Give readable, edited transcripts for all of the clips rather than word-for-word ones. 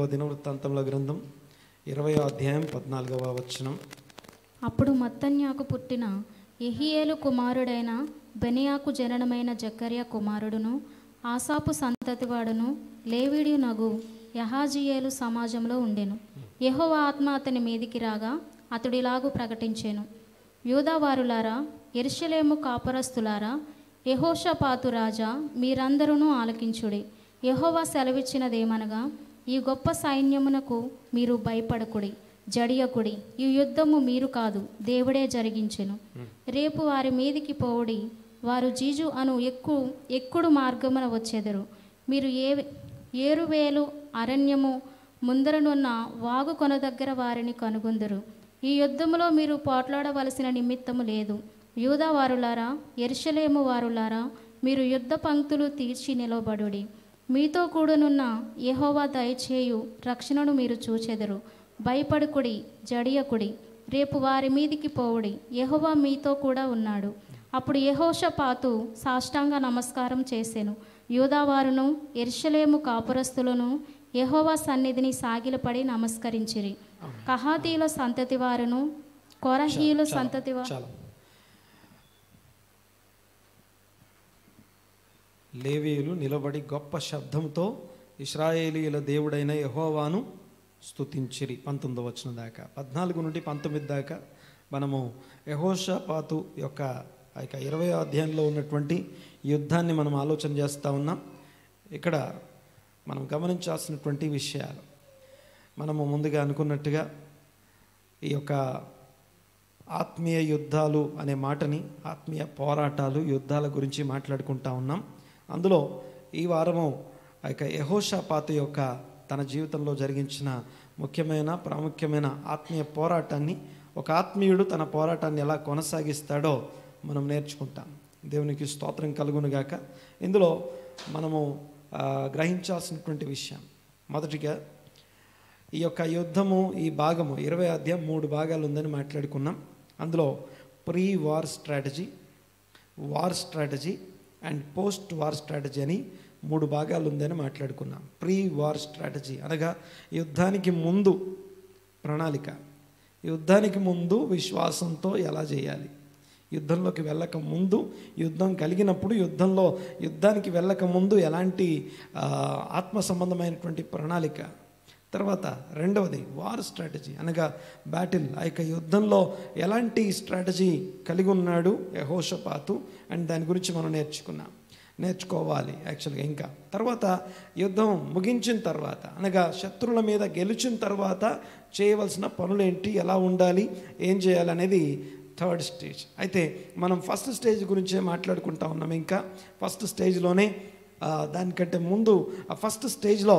దినవృత్తాంతముల గ్రంథం 20వ అధ్యాయం 14వ వచనం. అప్పుడు మత్తన్యాకు పుట్టిన యెహీయేలు కుమారుడైన బెనయాకు జననమైన జకర్యా కుమారుడును ఆసాపు సంతతివాడును లేవీయునగు యహాజీయేలు సమాజంలో ఉండెను. యెహోవా ఆత్మ అతని మీదికి రాగా అతడిలాగు ప్రకటించెను, యూదావారులారా, యెరూషలేము కాపురస్తులారా, యెహోషాపాతు రాజా, మీరందరూ ఆలకించుడి. యెహోవా సెలవిచ్చినదేమనగా, ఈ గొప్ప సైన్యమునకు మీరు భయపడకుడి, జడియకుడి. ఈ యుద్ధము మీరు కాదు, దేవుడే జరిగించెను. రేపు వారి మీదికి పోవుడి. వారు జీజు అను ఎక్కుడు మార్గమున వచ్చెదరు. మీరు ఏరువేలు అరణ్యము ముందరనున్న వాగు కొన దగ్గర వారిని కనుగొందరు. ఈ యుద్ధములో మీరు పోట్లాడవలసిన నిమిత్తము లేదు. యూదా వారులారా, యెరూషలేము వారులారా, మీరు యుద్ధ పంక్తులు తీర్చి నిలబడుడి. మీతో కూడనున్న యెహోవా దయచేయు రక్షణను మీరు చూచెదరు. భయపడుకుడి, జడియకుడి. రేపు వారి మీదికి పోవుడి. యెహోవా మీతో కూడా ఉన్నాడు. అప్పుడు యెహోషాపాతు సాష్టాంగ నమస్కారం చేసెను. యూదావారును యెరూషలేము కాపురస్తులను యెహోవా సన్నిధిని సాగిలపడి నమస్కరించిరి. కహాతీయుల సంతతి వారును కోరహీయుల సంతతి వారు లేవీయులు నిలబడి గొప్ప శబ్దంతో ఇశ్రాయేలీయుల దేవుడైన యెహోవాను స్తుతించిరి. 19వ వచనం దాకా, 14 నుండి 19 దాకా మనము యెహోషాపాతు యొక్క 20వ అధ్యాయంలో ఉన్నటువంటి యుద్ధాన్ని మనం ఆలోచన చేస్తూ ఉన్నాం. ఇక్కడ మనం గమనించాల్సినటువంటి విషయాలు, మనము ముందుగా అనుకున్నట్టుగా ఈ యొక్క ఆత్మీయ యుద్ధాలు అనే మాటని, ఆత్మీయ పోరాటాలు, యుద్ధాల గురించి మాట్లాడుకుంటా ఉన్నాం. అందులో ఈ వారము యెహోషాపాతు యొక్క తన జీవితంలో జరిగించిన ముఖ్యమైన ప్రాముఖ్యమైన ఆత్మీయ పోరాటాన్ని, ఒక ఆత్మీయుడు తన పోరాటాన్ని ఎలా కొనసాగిస్తాడో మనం నేర్చుకుంటాం. దేవునికి స్తోత్రం కలుగునుగాక. ఇందులో మనము గ్రహించాల్సినటువంటి విషయం, మొదటిగా ఈ యొక్క యుద్ధము, ఈ భాగము 20వ అధ్యాయం 3 భాగాలు ఉందని మాట్లాడుకున్నాం. అందులో pre war strategy, war strategy and post war strategy అని 3 భాగాలు ఉందని మాట్లాడుకున్నాం. ప్రీ వార్ స్ట్రాటజీ అనగా యుద్ధానికి ముందు ప్రణాళిక, యుద్ధానికి ముందు విశ్వాసంతో ఎలా చేయాలి, యుద్ధంలోకి వెళ్ళక ముందు, యుద్ధం కలిగినప్పుడు, యుద్ధానికి వెళ్ళక ముందు ఎలాంటి ఆత్మ సంబంధమైనటువంటి ప్రణాళిక. తర్వాత రెండవది వార్ స్ట్రాటజీ అనగా బ్యాటిల్, ఆ యొక్క యుద్ధంలో ఎలాంటి స్ట్రాటజీ కలిగి ఉన్నాడు యెహోషాపాతు, అండ్ దాని గురించి మనం నేర్చుకోవాలి యాక్చువల్గా. ఇంకా తర్వాత యుద్ధం ముగించిన తర్వాత అనగా శత్రువుల మీద గెలిచిన తర్వాత చేయవలసిన పనులేంటి, ఎలా ఉండాలి, ఏం చేయాలి అనేది థర్డ్ స్టేజ్. అయితే మనం ఫస్ట్ స్టేజ్ గురించే మాట్లాడుకుంటా ఉన్నాం. ఇంకా ఫస్ట్ స్టేజ్లోనే, దానికంటే ముందు ఆ ఫస్ట్ స్టేజ్లో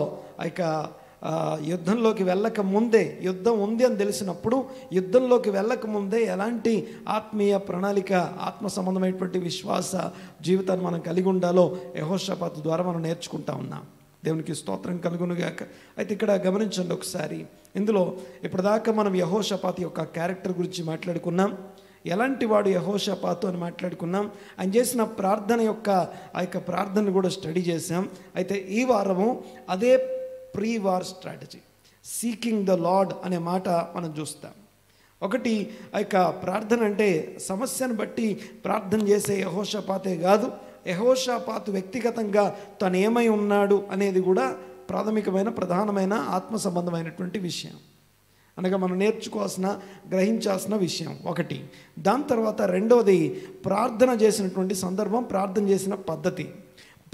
యుద్ధంలోకి వెళ్ళక ముందే, యుద్ధం ఉంది అని తెలిసినప్పుడు యుద్ధంలోకి వెళ్ళక ముందే ఎలాంటి ఆత్మీయ ప్రణాళిక, ఆత్మ సంబంధమైనటువంటి విశ్వాస జీవితాన్ని మనం కలిగి ఉండాలో యెహోషాపాతు ద్వారా మనం నేర్చుకుంటా ఉన్నాం. దేవునికి స్తోత్రం కలుగునుగాక. అయితే ఇక్కడ గమనించండి ఒకసారి, ఇందులో ఇప్పటిదాకా మనం యెహోషాపాతు యొక్క క్యారెక్టర్ గురించి మాట్లాడుకున్నాం, ఎలాంటి వాడు యెహోషాపాతు అని మాట్లాడుకున్నాం. ఆయన చేసిన ప్రార్థన యొక్క ఆ యొక్క ప్రార్థనను కూడా స్టడీ చేసాం. అయితే ఈ వారము అదే pre war strategy, seeking the lord అనే మాట మనం చూస్తాం. ఒకటి, ఆ యొక్క ప్రార్థన అంటే సమస్యను బట్టి ప్రార్థన చేసే యెహోషాపాతే కాదు, యెహోషాపాతు వ్యక్తిగతంగా తను ఏమై ఉన్నాడు అనేది కూడా ప్రాథమికమైన, ప్రధానమైన ఆత్మ సంబంధమైనటువంటి విషయం, అనగా మనం నేర్చుకోవాల్సిన, గ్రహించాల్సిన విషయం ఒకటి. దాని తర్వాత రెండవది ప్రార్థన చేసినటువంటి సందర్భం, ప్రార్థన చేసిన పద్ధతి.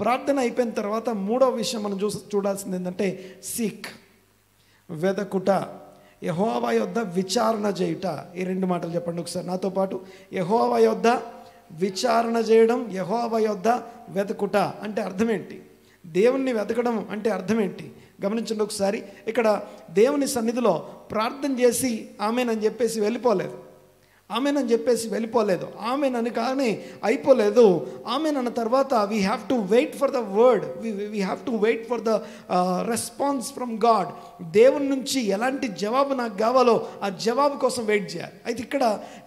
ప్రార్థన అయిపోయిన తర్వాత మూడవ విషయం మనం చూడాల్సింది ఏంటంటే సీక్, వెదకుట, యెహోవా యొద్ద విచారణ చేయుట. ఈ 2 మాటలు చెప్పండి ఒకసారి నాతో పాటు. యెహోవా యొద్ద విచారణ చేయడం, యెహోవా యొద్ద వెతుకుట అంటే అర్థం ఏంటి, దేవుణ్ణి వెతకడం అంటే అర్థం ఏంటి గమనించండి ఒకసారి. ఇక్కడ దేవుని సన్నిధిలో ప్రార్థన చేసి ఆమెనని చెప్పేసి వెళ్ళిపోలేదు. ఆమెన్ అని చెప్పేసి వెళ్ళిపోలేదు, ఆమెన్ అని కానీ అయిపోలేదు. ఆమెన్ అన్న తర్వాత we have to wait for the word, we have to wait for the response from God. దేవుని నుంచి ఎలాంటి జవాబు నాకు కావాలో ఆ జవాబు కోసం వెయిట్ చేయాలి. అయితే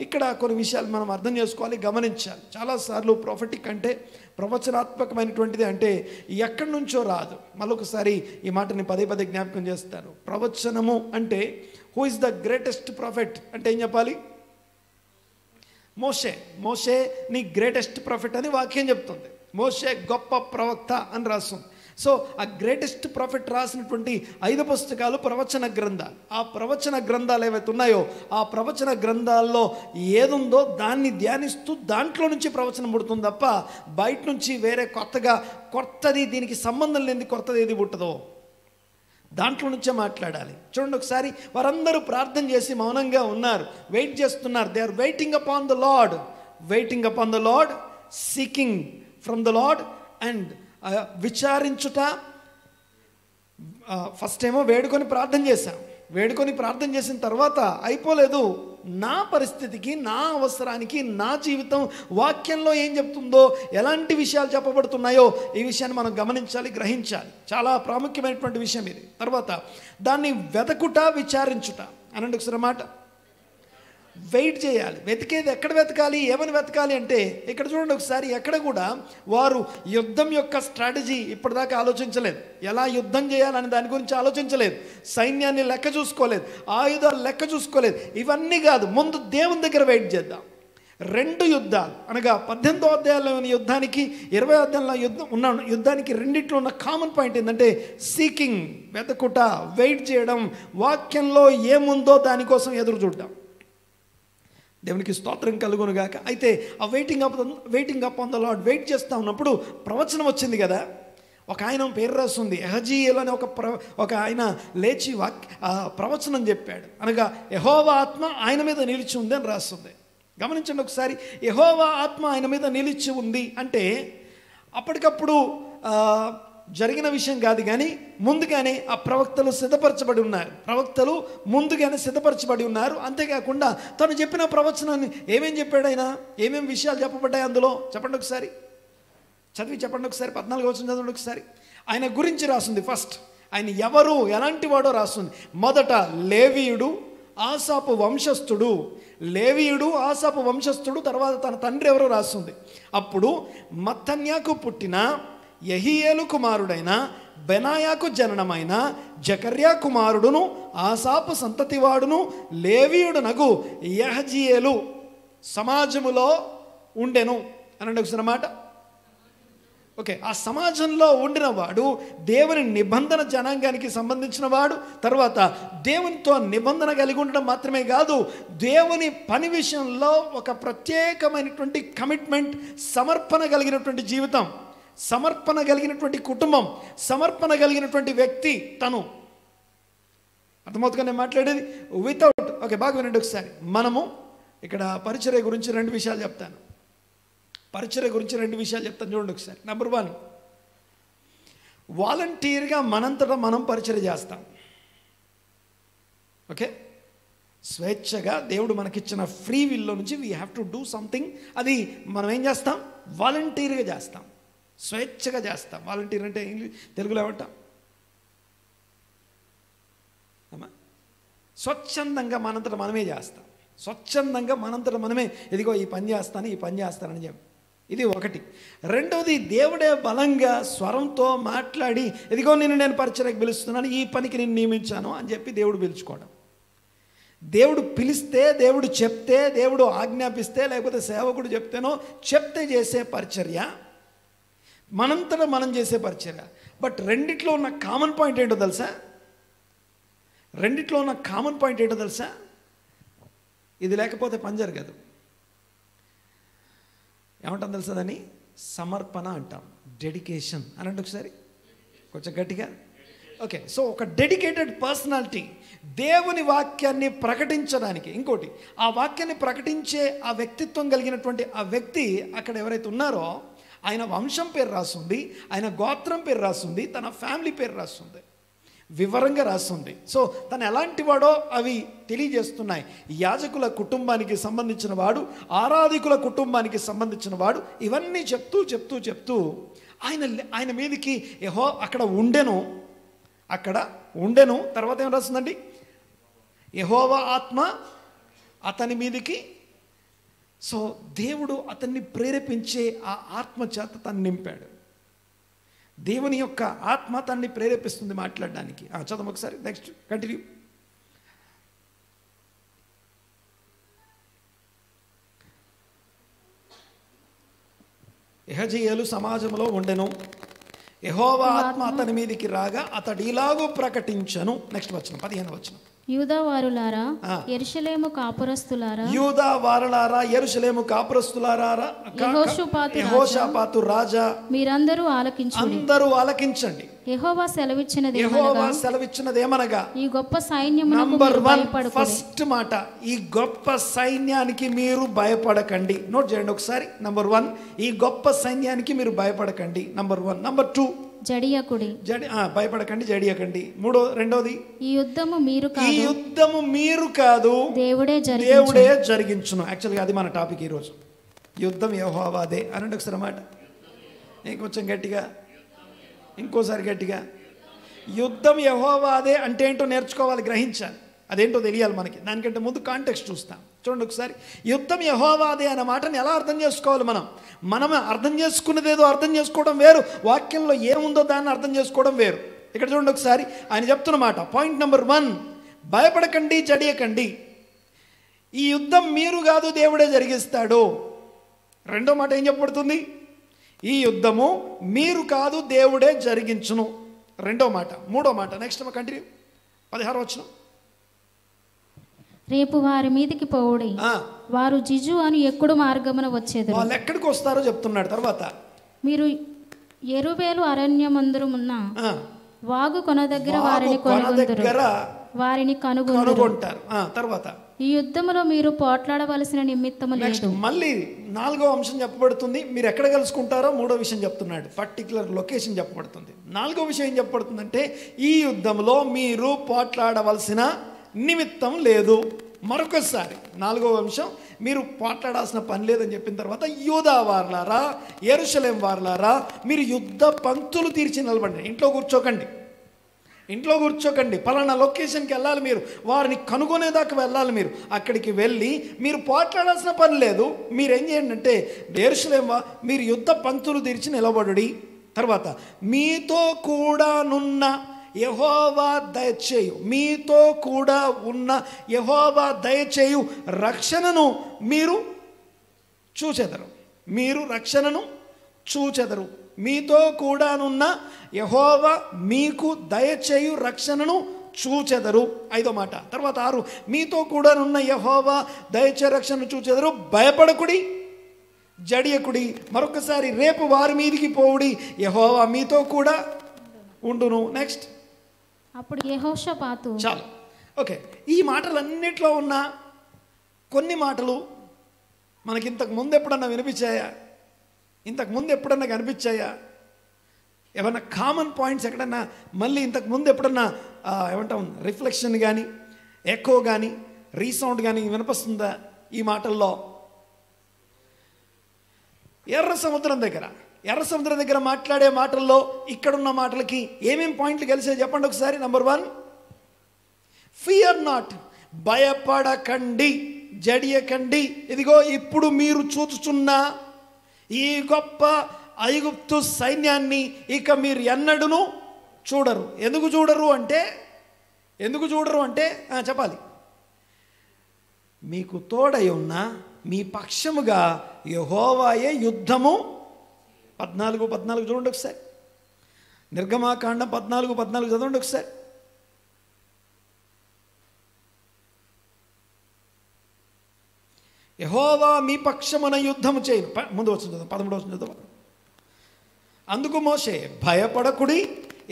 ఇక్కడ కొన్ని విషయాలు మనం అర్థం చేసుకోవాలి, గమనించాలి. చాలాసార్లు ప్రొఫెటిక్ అంటే ప్రవచనాత్మకమైనటువంటిది అంటే ఎక్కడి నుంచో రాదు. మళ్ళొకసారి ఈ మాటని పదే పదే జ్ఞాపకం చేస్తారు. ప్రవచనము అంటే who is the greatest prophet అంటే ఏం చెప్పాలి? మోషే నీ గ్రేటెస్ట్ ప్రాఫెట్ అని వాక్యం చెప్తుంది. మోషే గొప్ప ప్రవక్త అని రాస్తుంది. సో ఆ గ్రేటెస్ట్ ప్రాఫెట్ రాసినటువంటి 5 పుస్తకాలు ప్రవచన గ్రంథాలు. ఆ ప్రవచన గ్రంథాలు ఏవైతే ఉన్నాయో ఆ ప్రవచన గ్రంథాల్లో ఏదుందో దాన్ని ధ్యానిస్తూ దాంట్లో నుంచి ప్రవచనం పుడుతుంది తప్ప బయట నుంచి వేరే కొత్తది దీనికి సంబంధం లేని కొత్తది ఏది పుట్టదో దాంట్లో నుంచే మాట్లాడాలి. చూడండి ఒకసారి, వారందరూ ప్రార్థన చేసి మౌనంగా ఉన్నారు, వెయిట్ చేస్తున్నారు. They are waiting upon the lord, seeking from the lord and విచారించుట. ఫస్ట్ ఏమో వేడుకొని ప్రార్థన చేసిన తర్వాత అయిపోలేదు. నా పరిస్థితికి, నా అవసరానికి, నా జీవితం వాక్యంలో ఏం చెప్తుందో, ఎలాంటి విషయాలు చెప్పబడుతున్నాయో ఈ విషయాన్ని మనం గమనించాలి, గ్రహించాలి. చాలా ప్రాముఖ్యమైనటువంటి విషయం ఇది. తర్వాత దాన్ని వెతకుట, విచారించుట అనండి ఒకసారి మాట. వెయిట్ చేయాలి. వెతికేది ఎక్కడ వెతకాలి, ఏమని వెతకాలి అంటే ఇక్కడ చూడండి ఒకసారి, ఎక్కడ కూడా వారు యుద్ధం యొక్క స్ట్రాటజీ ఇప్పటిదాకా ఆలోచించలేదు. ఎలా యుద్ధం చేయాలని దాని గురించి ఆలోచించలేదు. సైన్యాన్ని లెక్క చూసుకోలేదు, ఆయుధాలు లెక్క చూసుకోలేదు. ఇవన్నీ కాదు, ముందు దేవుని దగ్గర వెయిట్ చేద్దాం. 2 యుద్ధాలు అనగా 18వ అధ్యాయంలో ఉన్న యుద్ధానికి 20వ అధ్యాయంలో యుద్ధానికి రెండిట్లో ఉన్న కామన్ పాయింట్ ఏంటంటే సీకింగ్, వెతకుట, వెయిట్ చేయడం, వాక్యంలో ఏముందో దానికోసం ఎదురు చూడడం. దేవునికి స్తోత్రం కలుగును గాక. అయితే ఆ waiting up on the Lord, wait చేస్తూ ఉన్నప్పుడు ప్రవచనం వచ్చింది కదా. ఒక ఆయన పేరు రాస్తుంది, యెహజీయేలు అనే ఒక ఆయన లేచి ప్రవచనం చెప్పాడు. అనగా యెహోవా ఆత్మ ఆయన మీద నిలిచి ఉంది అని రాస్తుంది. గమనించండి ఒకసారి, యెహోవా ఆత్మ ఆయన మీద నిలిచి ఉంది అంటే అప్పటికప్పుడు జరిగిన విషయం కాదు, కానీ ముందుగానే ఆ ప్రవక్తలు సిద్ధపరచబడి ఉన్నారు. అంతేకాకుండా తను చెప్పిన ప్రవచనాన్ని ఏమేం చెప్పాడు ఆయన, ఏమేం విషయాలు చెప్పబడ్డాయి అందులో చెప్పండి ఒకసారి, చెప్పండి ఒకసారి. 14వ వచనం చదవండి ఒకసారి. ఆయన గురించి రాస్తుంది. ఫస్ట్ ఆయన ఎవరు, ఎలాంటి వాడో రాస్తుంది. మొదట లేవీయుడు, ఆసాపు వంశస్థుడు, తర్వాత తన తండ్రి ఎవరో రాస్తుంది. అప్పుడు మత్తన్యాకు పుట్టిన యెహీయేలు కుమారుడైన బెనాయాకు జననమైన జకర్యా కుమారుడును ఆసాపు సంతతివాడును లేవీయుడునగు యెహజీయేలు సమాజములో ఉండెను అనండి ఒకసారి మాట. ఓకే, ఆ సమాజంలో ఉండిన వాడు దేవుని నిబంధన జనాంగానికి సంబంధించిన వాడు. తర్వాత దేవునితో నిబంధన కలిగి ఉండడం మాత్రమే కాదు, దేవుని పని విషయంలో ఒక ప్రత్యేకమైనటువంటి కమిట్మెంట్, సమర్పణ కలిగినటువంటి జీవితం, సమర్పణ కలిగినటువంటి కుటుంబం, సమర్పణ కలిగినటువంటి వ్యక్తి తను. అర్థమవుతుందిగా నేను మాట్లాడేది? వితౌట్ ఓకే, బాగా వినండి ఒకసారి. మనము ఇక్కడ పరిచర్య గురించి 2 విషయాలు చెప్తాను. చూడండి ఒకసారి. నెంబర్ 1, వాలంటీర్గా మనంతటా మనం పరిచర్య చేస్తాం. ఓకే, స్వేచ్ఛగా దేవుడు మనకిచ్చిన ఫ్రీ విల్లో నుంచి we have to do something. అది మనం ఏం చేస్తాం? వాలంటీర్గా చేస్తాం, స్వేచ్ఛగా చేస్తాం. వాలంటీర్ అంటే తెలుగులో ఏమంటాం? స్వచ్ఛందంగా మనంతటా మనమే చేస్తాం. ఇదిగో ఈ పని చేస్తానని చెప్పి. ఇది ఒకటి. రెండవది, దేవుడే బలంగా స్వరంతో మాట్లాడి ఇదిగో నేను పరిచర్యకు పిలుస్తున్నాను, ఈ పనికి నేను నియమించాను అని చెప్పి దేవుడు పిలుచుకోవడం. దేవుడు పిలిస్తే, దేవుడు చెప్తే, దేవుడు ఆజ్ఞాపిస్తే, లేకపోతే సేవకుడు చెప్తే చేసే పరిచర్య, మనంతటా మనం చేసే పరిచర్య. బట్ రెండిట్లో ఉన్న కామన్ పాయింట్ ఏంటో తెలుసా? ఇది లేకపోతే పని జరగదు. ఏమంటాం తెలుసా దాన్ని? సమర్పణ అంటాం, డెడికేషన్ అనండి ఒకసారి కొంచెం గట్టిగా. ఓకే, సో ఒక డెడికేటెడ్ పర్సనాలిటీ దేవుని వాక్యాన్ని ప్రకటించడానికి. ఇంకోటి, ఆ వాక్యాన్ని ప్రకటించే ఆ వ్యక్తిత్వం కలిగినటువంటి ఆ వ్యక్తి అక్కడ ఎవరైతే ఉన్నారో ఆయన వంశం పేరు రాస్తుంది, ఆయన గోత్రం పేరు రాస్తుంది, తన ఫ్యామిలీ పేరు రాస్తుంది. వివరంగా రాస్తుంది. సో తను ఎలాంటి వాడో అవి తెలియజేస్తున్నాయి. యాజకుల కుటుంబానికి సంబంధించిన వాడు, ఆరాధికుల కుటుంబానికి సంబంధించిన వాడు, ఇవన్నీ చెప్తూ చెప్తూ చెప్తూ ఆయన మీదకి అక్కడ ఉండెను. తర్వాత ఏం రాస్తుందండి? యెహోవా ఆత్మ అతని మీదకి. సో దేవుడు అతన్ని ప్రేరేపించే ఆ ఆత్మ చేత తను నింపాడు. దేవుని యొక్క ఆత్మ తన్ని ప్రేరేపిస్తుంది మాట్లాడడానికి. చదవం ఒకసారి, నెక్స్ట్ కంటిన్యూ. యెహజీయేలు సమాజంలో ఉండెను. యెహోవా ఆత్మ అతని మీదికి రాగా అతడు ఇలాగూ ప్రకటించను. నెక్స్ట్ వచనం, 15వ వచనం. యూదా వారులారా, యెరూషలేము కాపురస్తులారా, యెహోషాపాతు రాజా, మీరందరూ ఆలకించండి. యెహోవా సెలవిచ్చినది ఏమనగా, ఈ గొప్ప సైన్యమునకు భయపడకుడి. ఫస్ట్ మాట, ఈ గొప్ప సైన్యానికి మీరు భయపడకండి. నోట్ చేయండి ఒకసారి. నంబర్ 1, ఈ గొప్ప సైన్యానికి మీరు భయపడకండి. నంబర్ 1. నంబర్ 2, భయపడకండి, జడియకండి. రెండోది, ఈ యుద్ధము మీరు కాదు, దేవుడే జరిగించును. యాక్చువల్గా అది మన టాపిక్ ఈరోజు. యుద్ధం యెహోవాదే అనండి ఒకసారి మాట. ఇంకొంచెం గట్టిగా, ఇంకోసారి గట్టిగా. యుద్ధం యెహోవాదే అంటే ఏంటో నేర్చుకోవాలి, గ్రహించాలి. అదేంటో తెలియాలి మనకి. దానికంటే ముందు కాంటెక్స్ట్ చూస్తాం. చూడండి ఒకసారి. యుద్ధం యెహోవాదే అనే మాటని ఎలా అర్థం చేసుకోవాలి? మనం అర్థం చేసుకున్నదేదో అర్థం చేసుకోవడం వేరు, వాక్యంలో ఏముందో దాన్ని అర్థం చేసుకోవడం వేరు. ఇక్కడ చూడండి ఒకసారి, ఆయన చెప్తున్న మాట. పాయింట్ నెంబర్ 1, భయపడకండి, జడియకండి. ఈ యుద్ధం మీరు కాదు, దేవుడే జరిగిస్తాడు. రెండో మాట ఏం చెప్పబడుతుంది? ఈ యుద్ధము మీరు కాదు, దేవుడే జరిగించును. రెండో మాట. మూడో మాట, నెక్స్ట్ కంటిన్యూ. 16వ వచనం. రేపు వారి మీదికి పోవుడి, వారు జిజు అని ఎక్కుడు మార్గమున వచ్చేది. వాళ్ళు ఎక్కడికి వస్తారో చెప్తున్నాడు. తర్వాత, మీరు యెరూబేలు అరణ్యమందురున్న వాగు కొన దగ్గర వారిని కనుగొంటారు. తర్వాత, ఈ యుద్ధములో మీరు పోట్లాడవలసిన నిమిత్తము లేదు. మళ్ళీ 4వ అంశం చెప్పబడుతుంది. మీరు ఎక్కడ కలుసుకుంటారో 3వ విషయం చెప్తున్నాడు. పర్టికులర్ లొకేషన్ చెప్పబడుతుంది. 4వ విషయం ఏం చెప్పబడుతుందంటే, ఈ యుద్ధంలో మీరు పోట్లాడవలసిన నిమిత్తం లేదు. మరొకసారి 4వ అంశం, మీరు పోట్లాడాల్సిన పని లేదని చెప్పిన తర్వాత, యూదా వార్లారా, యెరూషలేం వార్లారా, మీరు యుద్ధ పంక్తులు తీర్చి నిలబడండి. ఇంట్లో కూర్చోకండి. పలానా లొకేషన్కి వెళ్ళాలి, మీరు వారిని కనుగొనేదాకా వెళ్ళాలి. మీరు అక్కడికి వెళ్ళి మీరు పోట్లాడాల్సిన పని లేదు. మీరేం చేయండి అంటే, యెరూషలేమా, మీరు యుద్ధ పంక్తులు తీర్చి నిలబడుడి. తర్వాత, మీతో కూడా నున్న యెహోవా దయచేయు, మీతో కూడా ఉన్న యెహోవా దయచేయు రక్షణను మీరు చూచెదరు. మీతో కూడానున్న యెహోవా మీకు దయచేయు రక్షణను చూచెదరు. 5వ మాట. తర్వాత 6, మీతో కూడానున్న యెహోవా దయచే రక్షణను చూచెదరు. భయపడకుడి, జడియకుడి. మరొకసారి, రేపు వారి మీదికి పోవుడి, యెహోవా మీతో కూడా ఉండును. నెక్స్ట్. అప్పుడు యెహోషాపాతు. చాలు, ఓకే. ఈ మాటలన్నిట్లో ఉన్న కొన్ని మాటలు మనకి ఇంతకు ముందు ఎప్పుడన్నా వినిపించాయా? ఇంతకుముందు ఎప్పుడన్నా కనిపించాయా? ఏమన్నా కామన్ పాయింట్స్ ఎక్కడన్నా మళ్ళీ ఇంతకు ముందు ఎప్పుడన్నా ఏమంటాం, రిఫ్లెక్షన్ కానీ, ఎకో కానీ, రీసౌండ్ కానీ వినిపిస్తుందా ఈ మాటల్లో? ఎర్ర సముద్రం దగ్గర మాట్లాడే మాటల్లో ఇక్కడున్న మాటలకి ఏమేం పాయింట్లు కలిసే చెప్పండి ఒకసారి. నంబర్ 1, ఫియర్ నాట్, భయపడకండి, జడియకండి. ఇదిగో ఇప్పుడు మీరు చూచుచున్న ఈ గొప్ప ఐగుప్తు సైన్యాన్ని ఇక మీరు ఎన్నడూను చూడరు. ఎందుకు చూడరు అంటే చెప్పాలి. మీకు తోడై ఉన్న, మీ పక్షముగా యెహోవాయే యుద్ధము. 14 చూడండి ఒకసారి. నిర్గమాకాండం 14 చదవండి ఒకసారి. యెహోవా మీ పక్షమున యుద్ధము చేయను. ముందు వచ్చిన 13 చదువు. అందుకు మోషే, భయపడకుడి,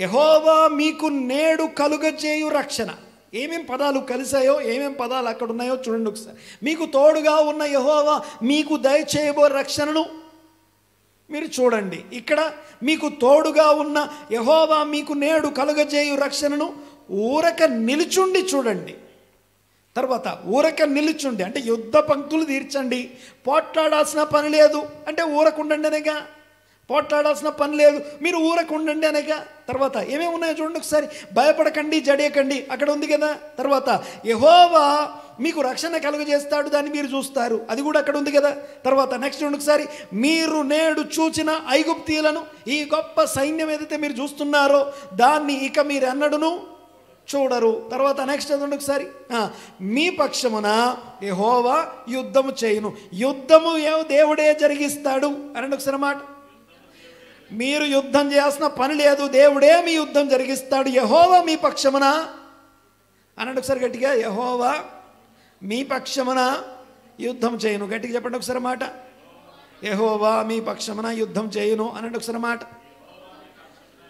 యెహోవా మీకు నేడు కలుగజేయు రక్షణ. ఏమేం పదాలు కలిసాయో, ఏమేం పదాలు అక్కడ ఉన్నాయో చూడండి ఒకసారి. మీకు తోడుగా ఉన్న యెహోవా మీకు దయచేయబో రక్షణను మీరు చూడండి, ఇక్కడ మీకు తోడుగా ఉన్న యెహోవా మీకు నేడు కలుగజేయు రక్షణను ఊరక నిలుచుండి చూడండి. తర్వాత ఊరక నిలుచుండి అంటే యుద్ధ పంక్తులు తీర్చండి. పోట్లాడాల్సిన పని లేదు అంటే ఊరకుండండి అనేగా. పోట్లాడాల్సిన పని లేదు, మీరు ఊరకుండండి అనేగా. తర్వాత ఏమేమి ఉన్నాయో చూడండి ఒకసారి. భయపడకండి, జడియకండి, అక్కడ ఉంది కదా. తర్వాత యెహోవా మీకు రక్షణ కలుగజేస్తాడు, దాన్ని మీరు చూస్తారు, అది కూడా అక్కడ ఉంది కదా. తర్వాత నెక్స్ట్ చూడండి ఒకసారి. మీరు నేడు చూచిన ఐగుప్తీయులను, ఈ గొప్ప సైన్యం ఏదైతే మీరు చూస్తున్నారో దాన్ని ఇక మీరు ఎన్నడూను చూడరు. తర్వాత నెక్స్ట్ చదవండి ఒకసారి. మీ పక్షమున యెహోవా యుద్ధము చేయును. యుద్ధము దేవుడే జరిగిస్తాడు అనండి ఒకసారి మాట. మీరు యుద్ధం చేయాల్సిన పని లేదు, దేవుడే మీ యుద్ధం జరిగిస్తాడు. యెహోవా మీ పక్షమున అనండి ఒకసారి గట్టిగా. యెహోవా మీ పక్షమున యుద్ధం చేయును. గట్టిగా చెప్పండి ఒకసారి మాట. యెహోవా మీ పక్షమున యుద్ధం చేయును అనండి ఒకసారి మాట.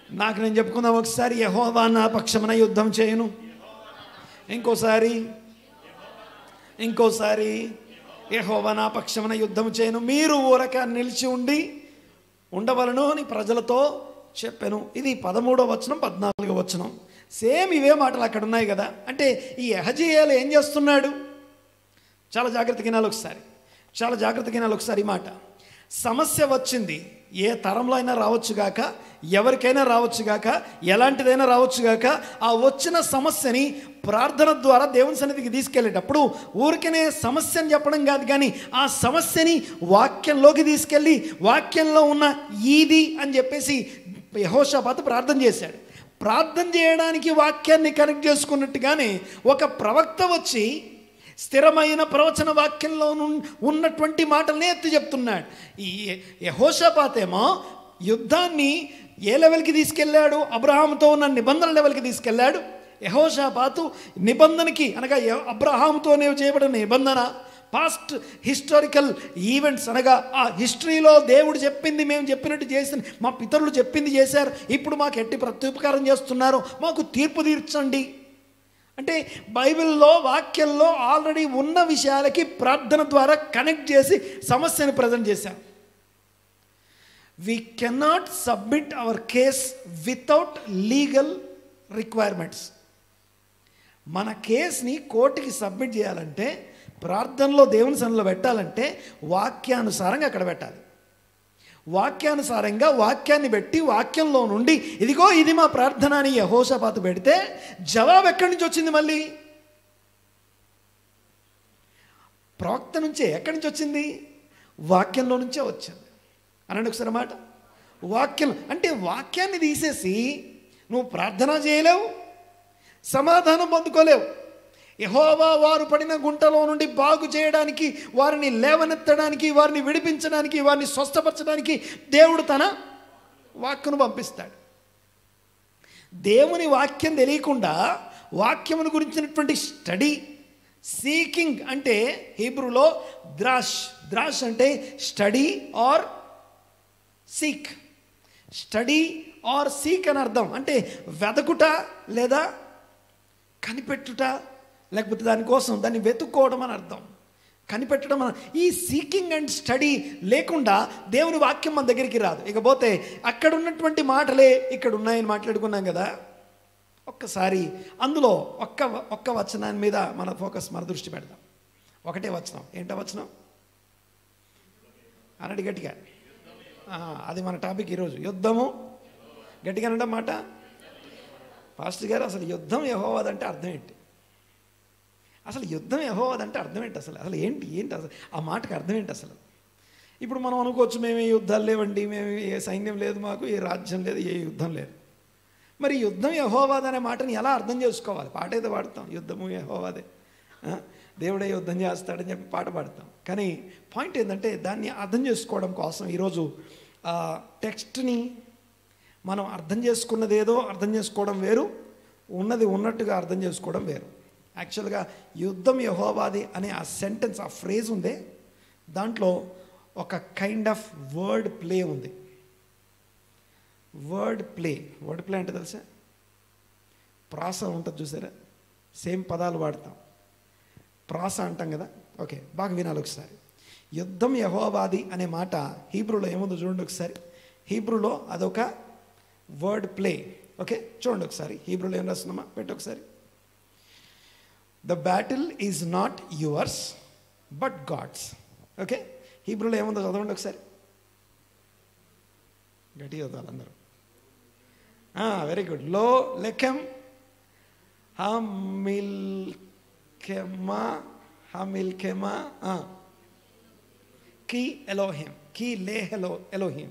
నాకు నేను చెప్పుకుందాం ఒకసారి. యెహోవా నా పక్షమున యుద్ధం చేయును. ఇంకోసారి యెహోవా నా పక్షమున యుద్ధం చేయును. మీరు ఊరక నిలిచి ఉండవలను అని ప్రజలతో చెప్పాను. ఇది 13వ వచనం, 14వ వచనం. సేమ్ ఇవే మాటలు అక్కడ ఉన్నాయి కదా. అంటే ఈ యెహజీయేలు ఏం చేస్తున్నాడు? చాలా జాగ్రత్తగా వినాలి ఒకసారి ఈ మాట. సమస్య వచ్చింది, ఏ తరంలో అయినా రావచ్చుగాక, ఎవరికైనా రావచ్చుగాక, ఎలాంటిదైనా రావచ్చుగాక. ఆ వచ్చిన సమస్యని ప్రార్థన ద్వారా దేవుని సన్నిధికి తీసుకెళ్ళేటప్పుడు ఊరికనే సమస్యని చెప్పడం కాదు, కానీ ఆ సమస్యని వాక్యంలోకి తీసుకెళ్ళి వాక్యంలో ఉన్న ఇది అని చెప్పేసి యెహోషాపాతు ప్రార్థన చేశాడు. ప్రార్థన చేయడానికి వాక్యాన్ని కనెక్ట్ చేసుకున్నట్టుగానే ఒక ప్రవక్త వచ్చి స్థిరమైన ప్రవచన వాక్యంలో ఉన్నటువంటి మాటలనే ఎత్తి చెప్తున్నాడు. ఈ యెహోషాపాతేమో యుద్ధాన్ని ఏ లెవెల్కి తీసుకెళ్ళాడు? అబ్రహాముతో ఉన్న నిబంధన లెవెల్కి తీసుకెళ్ళాడు. యెహోషాపాతు నిబంధనకి అనగా అబ్రహాముతోనే చేయబడిన నిబంధన, పాస్ట్ హిస్టారికల్ ఈవెంట్స్ అనగా ఆ హిస్టరీలో దేవుడు చెప్పింది మేము చెప్పినట్టు చేసిన, మా పితరులు చెప్పింది చేశారు, ఇప్పుడు మాకు ఎట్టి ప్రత్యుపకారం చేస్తున్నారు, మాకు తీర్పు తీర్చండి అంటే బైబిల్లో వాక్యంలో ఆల్రెడీ ఉన్న విషయాలకి ప్రార్థన ద్వారా కనెక్ట్ చేసి సమస్యను ప్రజెంట్ చేశాం. We cannot submit our case without legal requirements. మన కేస్ని కోర్టుకి సబ్మిట్ చేయాలంటే, ప్రార్థనలో దేవుని సన్నిధిలో పెట్టాలంటే వాక్యానుసారంగా అక్కడ పెట్టాలి. వాక్యానుసారంగా వాక్యాన్ని పెట్టి వాక్యంలో నుండి ఇదిగో ఇది మా ప్రార్థన అని యెహోషాపాతు పెడితే జవాబు ఎక్కడి నుంచి వచ్చింది? మళ్ళీ ప్రవక్త నుంచే. ఎక్కడి నుంచి వచ్చింది? వాక్యంలో నుంచే వచ్చింది అనండి ఒకసారి మాట. వాక్యం అంటే వాక్యాన్ని తీసేసి నువ్వు ప్రార్థన చేయలేవు, సమాధానం పొందుకోలేవు. యెహోవా వారు పడిన గుంటలో నుండి బాగు చేయడానికి, వారిని లేవనెత్తడానికి, వారిని విడిపించడానికి, వారిని స్వస్థపరచడానికి దేవుడు తన వాక్యను పంపిస్తాడు. దేవుని వాక్యం తెలియకుండా వాక్యమును గురించినటువంటి స్టడీ, సీకింగ్ అంటే హీబ్రూలో ద్రాష్ అంటే study or seek. Study or seek అని అర్థం. అంటే వెదకుట లేదా కనిపెట్టుట, లేకపోతే దానికోసం దాన్ని వెతుక్కోవడం అని అర్థం. కనిపెట్టడం ఈ సీకింగ్ అండ్ స్టడీ లేకుండా దేవుని వాక్యం మన దగ్గరికి రాదు. ఇకపోతే అక్కడ ఉన్నటువంటి మాటలే ఇక్కడ ఉన్నాయని మాట్లాడుకున్నాం కదా. ఒక్కసారి అందులో ఒక్క వచనాన్ని మీద మన ఫోకస్, మన దృష్టి పెడదాం. ఒకటే వచనం. ఏంటో వచనం అన్నది గట్టిగా. అది మన టాపిక్ ఈరోజు. యుద్ధము గట్టిగా అనడం మాట. పాస్టర్ గారు అసలు యుద్ధం యెహోవాదంటే అర్థం ఏంటి? అసలు యుద్ధం యెహోవాదంటే అర్థం ఏంటి? అసలు ఏంటి అసలు ఆ మాటకు అర్థం ఏంటి అసలు? ఇప్పుడు మనం అనుకోవచ్చు, మేము ఏ యుద్ధాలు లేవండి, మేము ఏ సైన్యం లేదు, మాకు ఏ రాజ్యం లేదు, ఏ యుద్ధం లేదు. మరి యుద్ధం యెహోవాదనే మాటని ఎలా అర్థం చేసుకోవాలి? పాట అయితే పాడతాం, యుద్ధము యెహోవాదే, దేవుడే యుద్ధం చేస్తాడని చెప్పి పాట పాడతాం. కానీ పాయింట్ ఏంటంటే దాన్ని అర్థం చేసుకోవడం కోసం ఈరోజు టెక్స్ట్ని మనం అర్థం చేసుకున్నది ఏదో అర్థం చేసుకోవడం వేరు, ఉన్నది ఉన్నట్టుగా అర్థం చేసుకోవడం వేరు. యాక్చువల్గా యుద్ధం యెహోవాది అనే ఆ సెంటెన్స్, ఆ ఫ్రేజ్ ఉంది, దాంట్లో ఒక కైండ్ ఆఫ్ వర్డ్ ప్లే ఉంది. వర్డ్ ప్లే అంటే తెలుసా? ప్రాస ఉంటుంది చూసారా, సేమ్ పదాలు వాడతాం, ప్రాస అంటాం కదా. ఓకే, బాగా వినాలి ఒకసారి. యుద్ధం యెహోవాది అనే మాట హీబ్రూలో ఏముందో చూడండి ఒకసారి. హీబ్రూలో అదొక వర్డ్ ప్లే. ఓకే, చూడండి ఒకసారి హీబ్రూలో ఏం రాస్తున్నామా పెట్టి ఒకసారి. The battle is not yours but God's. Okay, హీబ్రూలో ఏముందో చదవండి ఒకసారి, గట్టిగా చదవాలి అందరూ. Very good. లో లెకెమ్ హమిల్కెమా కి ఎలోహిం కి లే ఎలోహిం.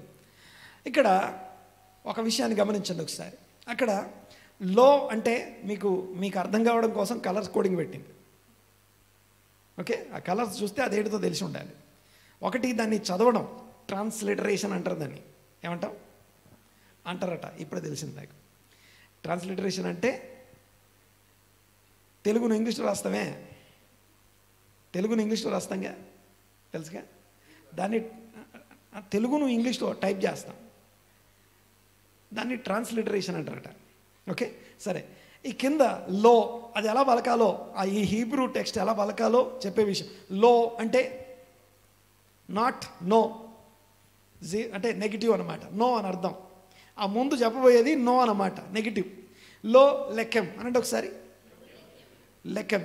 ఇక్కడ ఒక విషయాన్ని గమనించండి ఒకసారి. అక్కడ లో అంటే మీకు అర్థం కావడం కోసం కలర్స్ కోడింగ్ పెట్టింది. ఓకే, ఆ కలర్స్ చూస్తే అదేంటితో తెలిసి ఉండాలి. ఒకటి, దాన్ని చదవడం ట్రాన్స్లిటరేషన్ అంటారు. దాన్ని ఏమంటాం అంటారట, ఇప్పుడే తెలిసింది నాకు. ట్రాన్స్లిటరేషన్ అంటే తెలుగును ఇంగ్లీష్లో రాస్తామే, తెలుగును ఇంగ్లీష్లో రాస్తాంగా, తెలుసుగా. దాన్ని తెలుగును ఇంగ్లీష్లో టైప్ చేస్తాం, దాన్ని ట్రాన్స్లిటరేషన్ అంటారట. ఓకే, సరే. ఈ కింద లో అది ఎలా పలకాలో, ఈ హీబ్రూ టెక్స్ట్ ఎలా పలకాలో చెప్పే విషయం. లో అంటే నాట్ నో, అంటే నెగిటివ్ అనమాట, నో అని అర్థం. ఆ ముందు చెప్పబోయేది నో అన్నమాట, నెగిటివ్. లో లెక్కెం అనండి ఒకసారి, లెక్కెం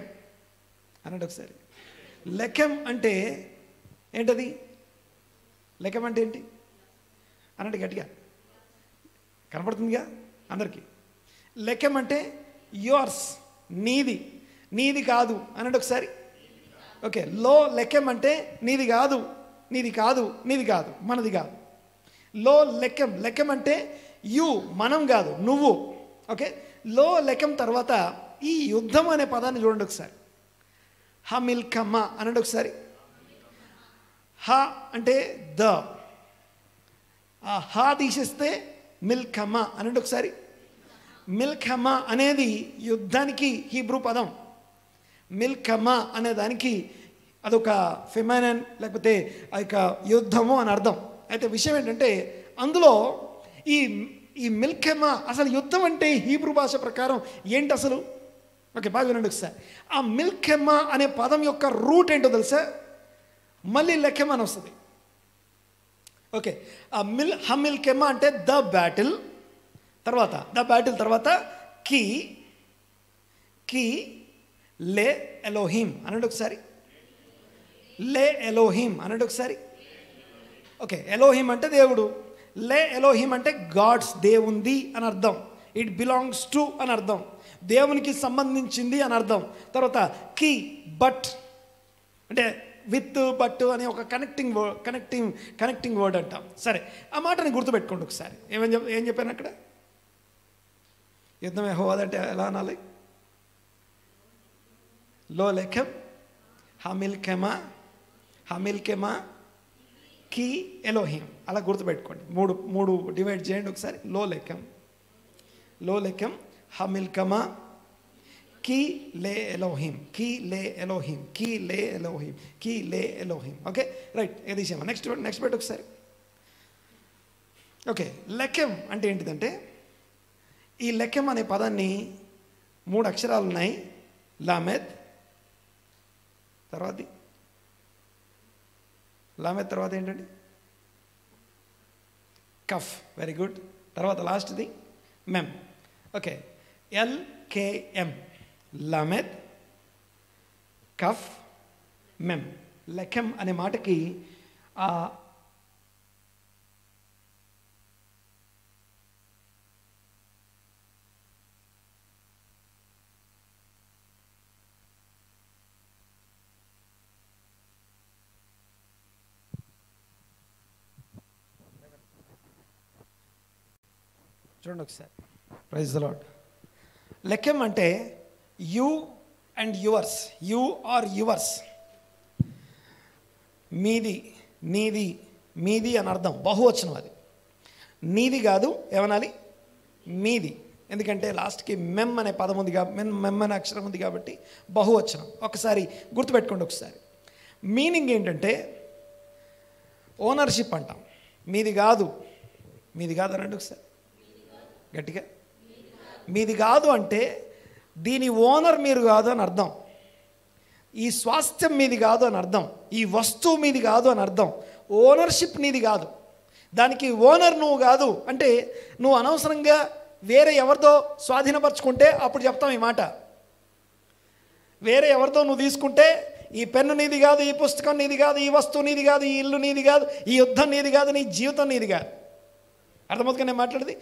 అనండి ఒకసారి. లెక్కెం అంటే ఏంటది? లెక్కెం అంటే ఏంటి అనండి గట్టిగా, కనపడుతుందిగా అందరికీ. లెక్కెం అంటే యువర్స్, నీది, నీది కాదు అనండి ఒకసారి. ఓకే, లో లెక్కెం అంటే నీది కాదు, నీది కాదు, నీది కాదు, మనది కాదు. లో లెక్కెం, లెక్కెం అంటే యు, మనం కాదు, నువ్వు. ఓకే, లో లెక్కెం తర్వాత ఈ యుద్ధం అనే పదాన్ని చూడండి ఒకసారి. హమిల్కమ్మ అనండి ఒకసారి. హ అంటే ద, ఆ హా తీసేస్తే మిల్కమ్మ అనండి ఒకసారి. మిల్కమ్మ అనేది యుద్ధానికి హీబ్రూ పదం. మిల్కమ్మ అనే దానికి అదొక ఫెమినైన్, లేకపోతే ఆ యొక్క యుద్ధము అని అర్థం. అయితే విషయం ఏంటంటే అందులో ఈ మిల్కెమ, అసలు యుద్ధం అంటే హీబ్రూ భాష ప్రకారం ఏంటి అసలు? ఓకే, బాగా వినండి ఒకసారి. ఆ మిల్కెమ అనే పదం యొక్క రూట్ ఏంటో తెలుసా? మళ్ళీ లెక్కెమ అని వస్తుంది. ఓకే, ఆ హమిల్కెమ అంటే ద బ్యాటిల్, తర్వాత ద బ్యాటిల్ తర్వాత కి లే ఎలోహిం అనండి ఒకసారి. లే ఎలోహిం అనండి ఒకసారి. ఓకే, ఎలోహిం అంటే దేవుడు, లే ఎలోహిం అంటే గాడ్స్, దేవుంది అని అర్థం. ఇట్ బిలాంగ్స్ టు అని అర్థం, దేవునికి సంబంధించింది అని అర్థం. తర్వాత కి బట్ అంటే విత్ బట్ అనే ఒక కనెక్టింగ్ వర్డ్ అంటాం. సరే, ఆ మాటని గుర్తుపెట్టుకోండి ఒకసారి. ఏం చెప్పాను అక్కడ? యుద్ధం యెహోవాదంటే ఎలా అనాలి? లో లెక్కెం హమిల్కెమా కి ఎలోహిం, అలా గుర్తుపెట్టుకోండి. మూడు డివైడ్ చేయండి ఒకసారి. లో లెక్కెం హమిల్కమా కి లే ఎలోహిం, కి లే ఎలోహిం, కి లే ఎలోహిం, కి లే ఎలోహిం. Okay, right. ఏది చేయమా? నెక్స్ట్ పెట్టి ఒకసారి. ఓకే, లెక్కెం అంటే ఏంటిదంటే, ఈ లెక్కెం అనే పదాన్ని 3 అక్షరాలు ఉన్నాయి. లామెద్ తర్వాత ఏంటండి? కఫ్. Very good. తర్వాత లాస్ట్ది మెమ్. ఓకే, LKM, లామెద్, కఫ్, మెమ్. లెక్కెం అనే మాటకి చూడండి ఒకసారి. Praise the lord. లెక్కెం అంటే you and yours, you are yours, మీది, నీది, మీది అని అర్థం. బహువచనం అది. నీది కాదు, ఏమనాలి? మీది. ఎందుకంటే లాస్ట్కి మెమ్ అనే పదం ఉంది కాబట్టి, మెమ్ అనే అక్షరం ఉంది కాబట్టి బహువచనం. ఒకసారి గుర్తుపెట్టుకోండి ఒకసారి. మీనింగ్ ఏంటంటే ఓనర్షిప్ అంటాం. మీది కాదు అనండి ఒకసారి గట్టిగా. మీది కాదు అంటే దీని ఓనర్ మీరు కాదు అని అర్థం. ఈ స్వాస్థ్యం మీది కాదు అని అర్థం, ఈ వస్తువు మీది కాదు అని అర్థం, ఓనర్షిప్ నీది కాదు, దానికి ఓనర్ నువ్వు కాదు. అంటే నువ్వు అనవసరంగా వేరే ఎవరితో స్వాధీనపరచుకుంటే అప్పుడు చెప్తాం ఈ మాట. వేరే ఎవరితో నువ్వు తీసుకుంటే ఈ పెన్ను నీది కాదు, ఈ పుస్తకం నీది కాదు, ఈ వస్తువు నీది కాదు, ఈ ఇల్లు నీది కాదు, ఈ యుద్ధం నీది కాదు, నీ జీవితం నీది కాదు. అర్థమవుతుంది నేను మాట్లాడేది?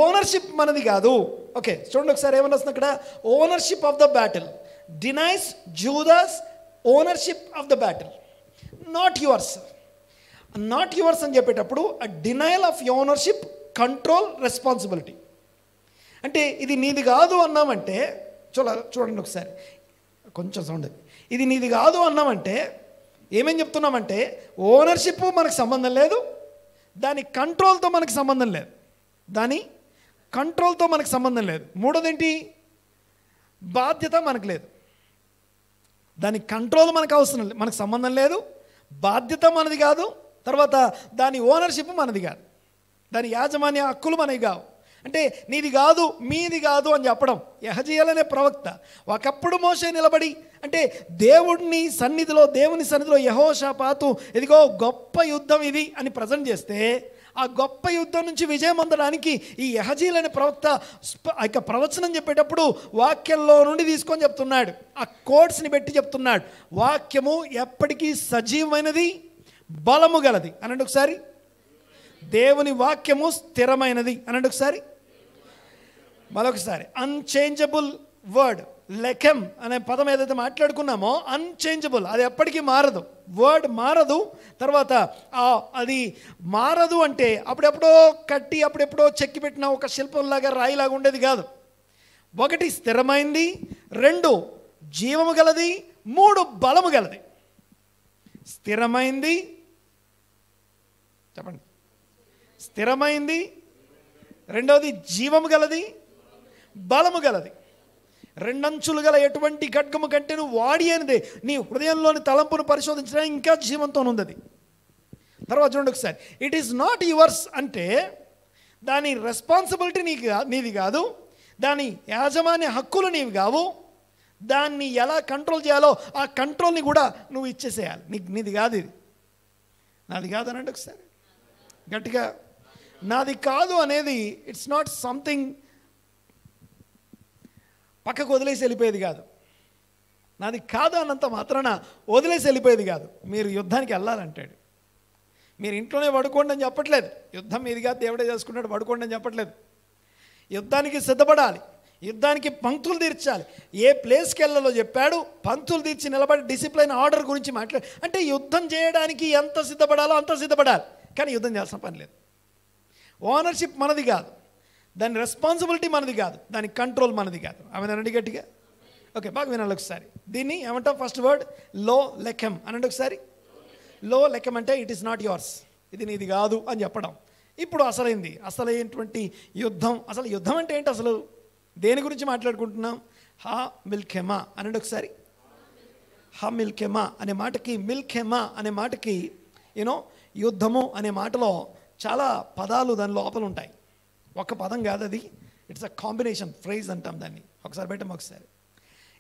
ఓనర్షిప్ మనది కాదు. ఓకే, చూడండి ఒకసారి ఏమన్నా వస్తుంది అక్కడ, ownership of the battle denies Judas ownership of the battle, not yours. Not yours అని చెప్పేటప్పుడు ఆ denial of ownership, control, responsibility. అంటే ఇది నీది కాదు అన్నామంటే, చూడండి ఒకసారి కొంచెం సౌండ్, ఇది నీది కాదు అన్నామంటే ఏమేం చెప్తున్నామంటే ఓనర్షిప్ మనకు సంబంధం లేదు, దాని కంట్రోల్తో మనకు సంబంధం లేదు, దాని కంట్రోల్తో మనకు సంబంధం లేదు. మూడోదేంటి, బాధ్యత మనకు లేదు. దాని కంట్రోల్ మనకు అవసరం లేదు, మనకు సంబంధం లేదు, బాధ్యత మనది కాదు, తర్వాత దాని ఓనర్షిప్ మనది కాదు, దాని యాజమాన్య హక్కులు మనవి కావు. అంటే నీది కాదు, మీది కాదు అని చెప్పడం. యెహజీయేలు అనే ప్రవక్త ఒకప్పుడు మోషే నిలబడి, అంటే దేవుని సన్నిధిలో యెహోషాపాతు ఇదిగో గొప్ప యుద్ధం ఇది అని ప్రజెంట్ చేస్తే, ఆ గొప్ప యుద్ధం నుంచి విజయం పొందడానికి ఈ యెహజీయేలు అనే ప్రవక్త ఇక ప్రవచనం చెప్పేటప్పుడు వాక్యంలో నుండి తీసుకొని చెప్తున్నాడు, ఆ కోడ్స్ని పెట్టి చెప్తున్నాడు. వాక్యము ఎప్పటికీ సజీవమైనది, బలము గలది అనండి ఒకసారి. దేవుని వాక్యము స్థిరమైనది అనండి ఒకసారి. మరొకసారి, అన్చేంజబుల్ వర్డ్. లెఖెం అనే పదం ఏదైతే మాట్లాడుకున్నామో అన్చేంజబుల్, అది ఎప్పటికీ మారదు, వర్డ్ మారదు. తర్వాత అది మారదు అంటే అప్పుడెప్పుడో కట్టి అప్పుడెప్పుడో చెక్కి పెట్టిన ఒక శిల్పంలాగా రాయిలాగా ఉండేది కాదు. ఒకటి స్థిరమైంది, రెండు జీవము గలది, మూడు బలము గలది. స్థిరమైంది, చెప్పండి, స్థిరమైంది, రెండవది జీవము గలది, బలము గలది. రెండంచులు గల ఎటువంటి ఖడ్గము కంటే నువ్వు వాడి అనిదే నీ హృదయంలోని తలంపును పరిశోధించడానికి ఇంకా జీవంతో ఉంది. తర్వాత చూడండి ఒకసారి, ఇట్ ఈస్ నాట్ యువర్స్ అంటే దాని రెస్పాన్సిబిలిటీ నీది కాదు, దాని యాజమాన్య హక్కులు నీవి కావు, దాన్ని ఎలా కంట్రోల్ చేయాలో ఆ కంట్రోల్ని కూడా నువ్వు ఇచ్చేసేయాలి. నీది కాదు, ఇది నాది కాదు అనండి ఒకసారి గట్టిగా. నాది కాదు అనేది ఇట్స్ నాట్ సంథింగ్ పక్కకు వదిలేసి వెళ్ళిపోయేది కాదు. నాది కాదు అన్నంత మాత్రాన వదిలేసి వెళ్ళిపోయేది కాదు. మీరు యుద్ధానికి వెళ్ళాలంటాడు, మీరు ఇంట్లోనే పడుకోండి అని చెప్పట్లేదు. యుద్ధం మీదిగా దేవుడే చేసుకున్నాడు, పడుకోండి అని చెప్పట్లేదు. యుద్ధానికి సిద్ధపడాలి, యుద్ధానికి పంక్తులు తీర్చాలి. ఏ ప్లేస్కి వెళ్ళాలో చెప్పాడు, పంక్తులు తీర్చి నిలబడి డిసిప్లైన్ ఆర్డర్ గురించి మాట్లాడు. అంటే యుద్ధం చేయడానికి ఎంత సిద్ధపడాలో అంత సిద్ధపడాలి, కానీ యుద్ధం చేయాల్సిన పని లేదు. ఓనర్షిప్ మనది కాదు, దాని రెస్పాన్సిబిలిటీ మనది కాదు, దాని కంట్రోల్ మనది కాదు. ఆమె అనండి గట్టిగా. ఓకే, బాగా వినాలి ఒకసారి. దీన్ని ఏమంటాం? ఫస్ట్ వర్డ్ లో లెఖెం అనండి ఒకసారి. లో లెఖెం అంటే ఇట్ ఈస్ నాట్ యువర్స్, ఇది నీది కాదు అని చెప్పడం. ఇప్పుడు అసలైనటువంటి యుద్ధం. అసలు యుద్ధం అంటే ఏంటి? అసలు దేని గురించి మాట్లాడుకుంటున్నాం? హా మిల్ఖెమా అనండి ఒకసారి. హా మిల్ఖెమా అనే మాటకి, మిల్ఖెమా అనే మాటకి యుద్ధము అనే మాటలో చాలా పదాలు దాని లోపల ఉంటాయి. ఒక పదం కాదు అది, ఇట్స్ అ కాంబినేషన్ ఫ్రేజ్ అంటాం దాన్ని. ఒకసారి పెట్టాం ఒకసారి.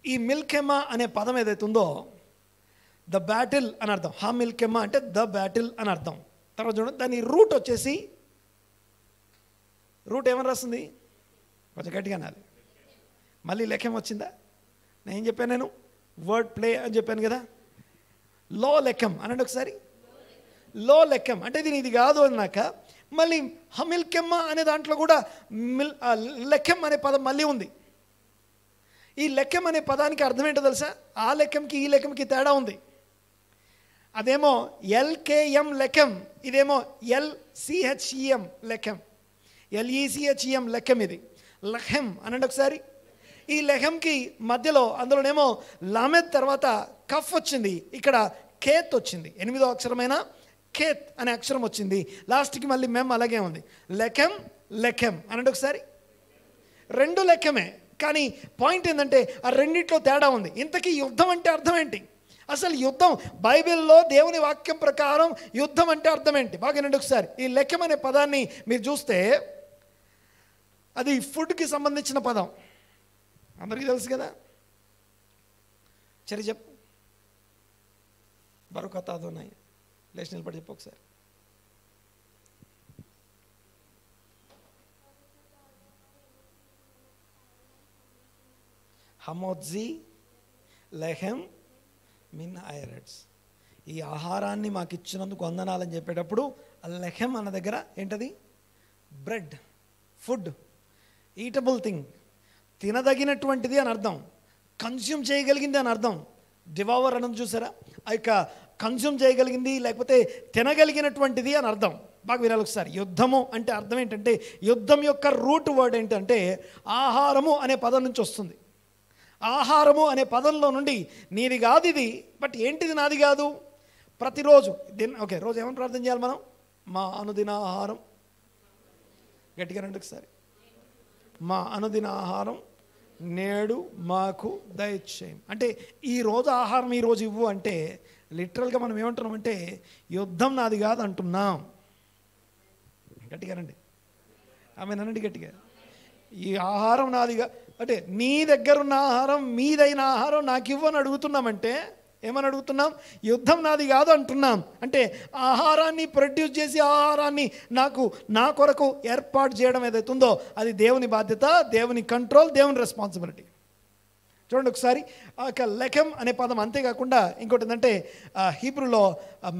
ఈ మిల్ఖెమా అనే పదం ఏదైతే ఉందో ద బ్యాటిల్ అని అర్థం. హా మిల్ఖెమా అంటే ద బ్యాటిల్ అని అర్థం. తర్వాత చూడండి, దాని రూట్ వచ్చేసి, రూట్ ఏమని రాస్తుంది? కొంచెం గట్టిగా నాది. మళ్ళీ లెఖెం వచ్చిందా? నేను చెప్పాను, వర్డ్ ప్లే అని చెప్పాను కదా. లో లెఖెం అనండి ఒకసారి. లో లెఖెం అంటే ఇది నీది కాదు అన్నాక మళ్ళీ హమిల్కెమ్మ అనే దాంట్లో కూడా లెఖెం అనే పదం మళ్ళీ ఉంది. ఈ లెఖెం అనే పదానికి అర్థం ఏంటో తెలుసా? ఆ లెఖంకి ఈ లెఖంకి తేడా ఉంది. అదేమో ఎల్కేఎం లెఖెం, ఇదేమో ఎల్సిహెచ్ఈఎం లెఖెం, ఎల్ఈసిహెచ్ఈఎం లెఖెం. ఇది లెఖెం అనండి ఒకసారి. ఈ లెఖంకి మధ్యలో అందులోనేమో లామెద్ తర్వాత కఫ్ వచ్చింది, ఇక్కడ కేత్ వచ్చింది, 8వ అక్షరమైన కేత్ అనే అక్షరం వచ్చింది. లాస్ట్కి మళ్ళీ మెమ్ అలాగే ఉంది. లెఖెం లెఖెం అనండి ఒకసారి. రెండు లెఖమే, కానీ పాయింట్ ఏంటంటే ఆ రెండిట్లో తేడా ఉంది. ఇంతకీ యుద్ధం అంటే అర్థం ఏంటి? అసలు యుద్ధం బైబిల్లో దేవుని వాక్యం ప్రకారం యుద్ధం అంటే అర్థం ఏంటి? బాగా వినండి ఒకసారి. ఈ లెఖెం అనే పదాన్ని మీరు చూస్తే అది ఫుడ్కి సంబంధించిన పదం, అందరికీ తెలుసు కదా. సరే చెప్పు, బరుకత్ అదోనాయి. లేచి నిలబడి చెప్పు ఒకసారి. హమోద్జీ లెహెం మిన్ ఐరెట్స్. ఈ ఆహారాన్ని మాకు ఇచ్చినందుకు వందనాలని చెప్పేటప్పుడు లెహెం అన్న దగ్గర ఏంటది? బ్రెడ్, ఫుడ్, ఈటబుల్ థింగ్, తినదగినటువంటిది అని అర్థం, కన్జ్యూమ్ చేయగలిగింది అని అర్థం. డివోవర్ అన్నది చూసారా? ఆ యొక్క కన్జ్యూమ్ చేయగలిగింది లేకపోతే తినగలిగినటువంటిది అని అర్థం. బాగా వినాలి ఒకసారి. యుద్ధము అంటే అర్థం ఏంటంటే, యుద్ధం యొక్క రూట్ వర్డ్ ఏంటంటే ఆహారము అనే పదం నుంచి వస్తుంది. ఆహారము అనే పదంలో నుండి నీది కాదు ఇది, బట్ ఏంటిది నాది కాదు? ప్రతిరోజు ఓకే, రోజు ఏమని ప్రార్థన చేయాలి మనం? మా అనుదిన ఆహారం, గట్టిగా రండి ఒకసారి, మా అనుదిన ఆహారం నేడు మాకు దయచేయం. అంటే ఈరోజు ఆహారం ఈరోజు ఇవ్వు అంటే లిటరల్గా మనం ఏమంటున్నామంటే యుద్ధం నాది కాదు అంటున్నాం. గట్టిగా రండి, ఆమె నండి గట్టిగా. ఈ ఆహారం నాదిగా అంటే నీ దగ్గర ఉన్న ఆహారం, మీదైన ఆహారం నాకు ఇవ్వని అడుగుతున్నామంటే ఏమని అడుగుతున్నాం? యుద్ధం నాది కాదు అంటున్నాం. అంటే ఆహారాన్ని ప్రొడ్యూస్ చేసి ఆహారాన్ని నా కొరకు ఏర్పాటు చేయడం ఏదైతుందో అది దేవుని బాధ్యత, దేవుని కంట్రోల్, దేవుని రెస్పాన్సిబిలిటీ. చూడండి ఒకసారి. ఆ యొక్క లెఖెం అనే పదం, అంతేకాకుండా ఇంకోటి ఏంటంటే హీబ్రూలో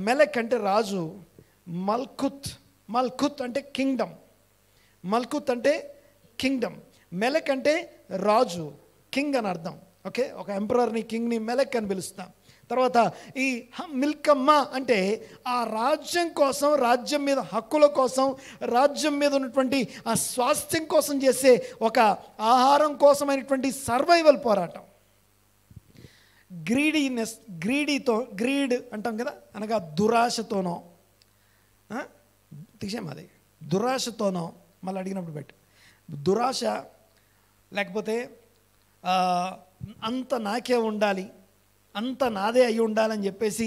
మెలెక్ అంటే రాజు, మల్కుత్ అంటే కింగ్డమ్, మల్కుత్ అంటే కింగ్డమ్, మెలెక్ అంటే రాజు, కింగ్ అని అర్థం. ఓకే, ఒక ఎంపరర్ని, కింగ్ని మెలెక్ అని పిలుస్తాం. తర్వాత ఈ మిల్కమ్మ అంటే ఆ రాజ్యం కోసం, రాజ్యం మీద హక్కుల కోసం, రాజ్యం మీద ఉన్నటువంటి ఆ స్వాస్థ్యం కోసం చేసే ఒక ఆహారం కోసమైనటువంటి సర్వైవల్ పోరాటం. గ్రీడ్ అంటాం కదా, అనగా దురాశతోనో, తీసేమది దురాశతోనో, మళ్ళీ అడిగినప్పుడు పెట్టు, దురాశ లేకపోతే అంత నాకే ఉండాలి, అంత నాదే అయి ఉండాలని చెప్పేసి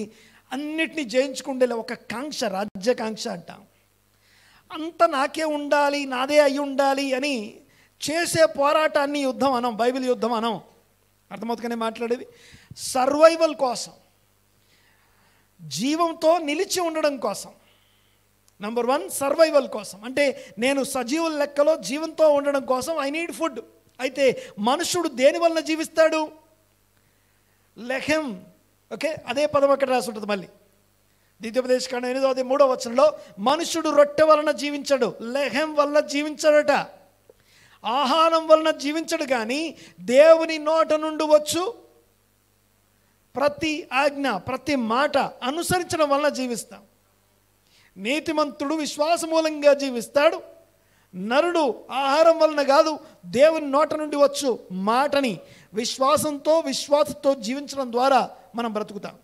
అన్నిటినీ జయించుకుండే ఒక కాంక్ష, రాజ్యకాంక్ష అంటాం. అంత నాకే ఉండాలి, నాదే అయి ఉండాలి అని చేసే పోరాటాన్ని యుద్ధం అనం, బైబిల్ యుద్ధం అనం. అర్థమవుతుందనే మాట్లాడేది. సర్వైవల్ కోసం, జీవంతో నిలిచి ఉండడం కోసం. నంబర్ 1 సర్వైవల్ కోసం, అంటే నేను సజీవుల లెక్కలో జీవంతో ఉండడం కోసం ఐ నీడ్ ఫుడ్. అయితే మనుషుడు దేని వలన జీవిస్తాడు? లెహెం. ఓకే, అదే పదం అక్కడ రాసి ఉంటుంది మళ్ళీ. ద్వితీయోపదేశకాండం 8వ వచనంలో మనుషుడు రొట్టె వలన జీవించడు, లెహెం వలన జీవించడట. ఆహారం వలన జీవించడు, కానీ దేవుని నోట నుండి వచ్చు ప్రతి ఆజ్ఞ, ప్రతి మాట అనుసరించడం వలన జీవిస్తాం. నీతిమంతుడు విశ్వాస మూలంగా జీవిస్తాడు. నరుడు ఆహారం వలన కాదు, దేవుని నోట నుండి వచ్చు మాటని విశ్వాసంతో జీవించడం ద్వారా మనం బ్రతుకుతాం.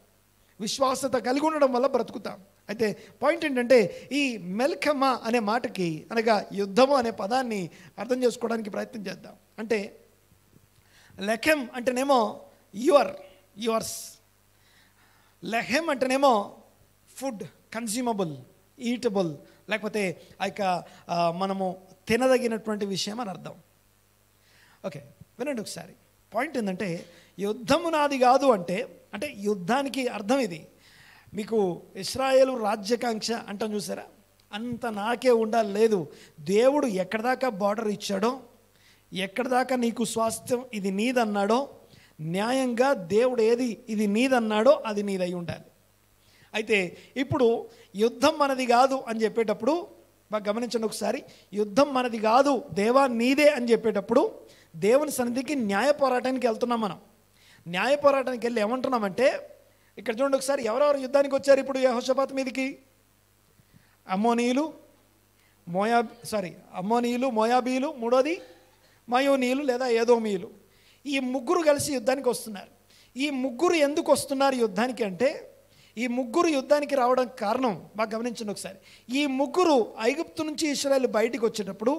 విశ్వాసత కలిగి ఉండడం వల్ల బ్రతుకుతాం. అయితే పాయింట్ ఏంటంటే ఈ మెల్కమా అనే మాటకి, అనగా యుద్ధము అనే పదాన్ని అర్థం చేసుకోవడానికి ప్రయత్నం చేద్దాం. అంటే లెఖెం అంటేనేమో యువర్స్, లెహెం అంటేనేమో ఫుడ్, కన్స్యూమబుల్, ఈటబుల్, లేకపోతే ఆ యొక్క మనము తినదగినటువంటి విషయం అని అర్థం. ఓకే, వినండి ఒకసారి. పాయింట్ ఏంటంటే యుద్ధము నాది కాదు అంటే యుద్ధానికి అర్థం ఇది. మీకు ఇశ్రాయేలు రాజ్యకాంక్ష అంటాం చూసారా, అంత నాకే ఉండాలి లేదు. దేవుడు ఎక్కడిదాకా బార్డర్ ఇచ్చాడో, ఎక్కడిదాకా నీకు స్వాస్థ్యం ఇది నీదన్నాడో, న్యాయంగా దేవుడు ఏది ఇది నీదన్నాడో అది నీదై ఉండాలి. అయితే ఇప్పుడు యుద్ధం మనది కాదు అని చెప్పేటప్పుడు బాగా గమనించండి ఒకసారి. యుద్ధం మనది కాదు, దేవా నీదే అని చెప్పేటప్పుడు దేవుని సన్నిధికి న్యాయ పోరాటానికి వెళ్తున్నాం మనం. న్యాయ పోరాటానికి వెళ్ళి ఏమంటున్నామంటే, ఇక్కడ చూడండి ఒకసారి, ఎవరెవరు యుద్ధానికి వచ్చారు ఇప్పుడు యెహోషాపాతు మీదకి? అమ్మోనీయులు, మోయాబీలు, మూడోది మయోనీయులు లేదా ఏదోమీయులు. ఈ ముగ్గురు కలిసి యుద్ధానికి వస్తున్నారు. ఈ ముగ్గురు ఎందుకు వస్తున్నారు యుద్ధానికి అంటే, ఈ ముగ్గురు యుద్ధానికి రావడానికి కారణం బాగా గమనించండి ఒకసారి. ఈ ముగ్గురు ఐగుప్తు నుంచి ఇశ్రాయేలు బయటికి వచ్చేటప్పుడు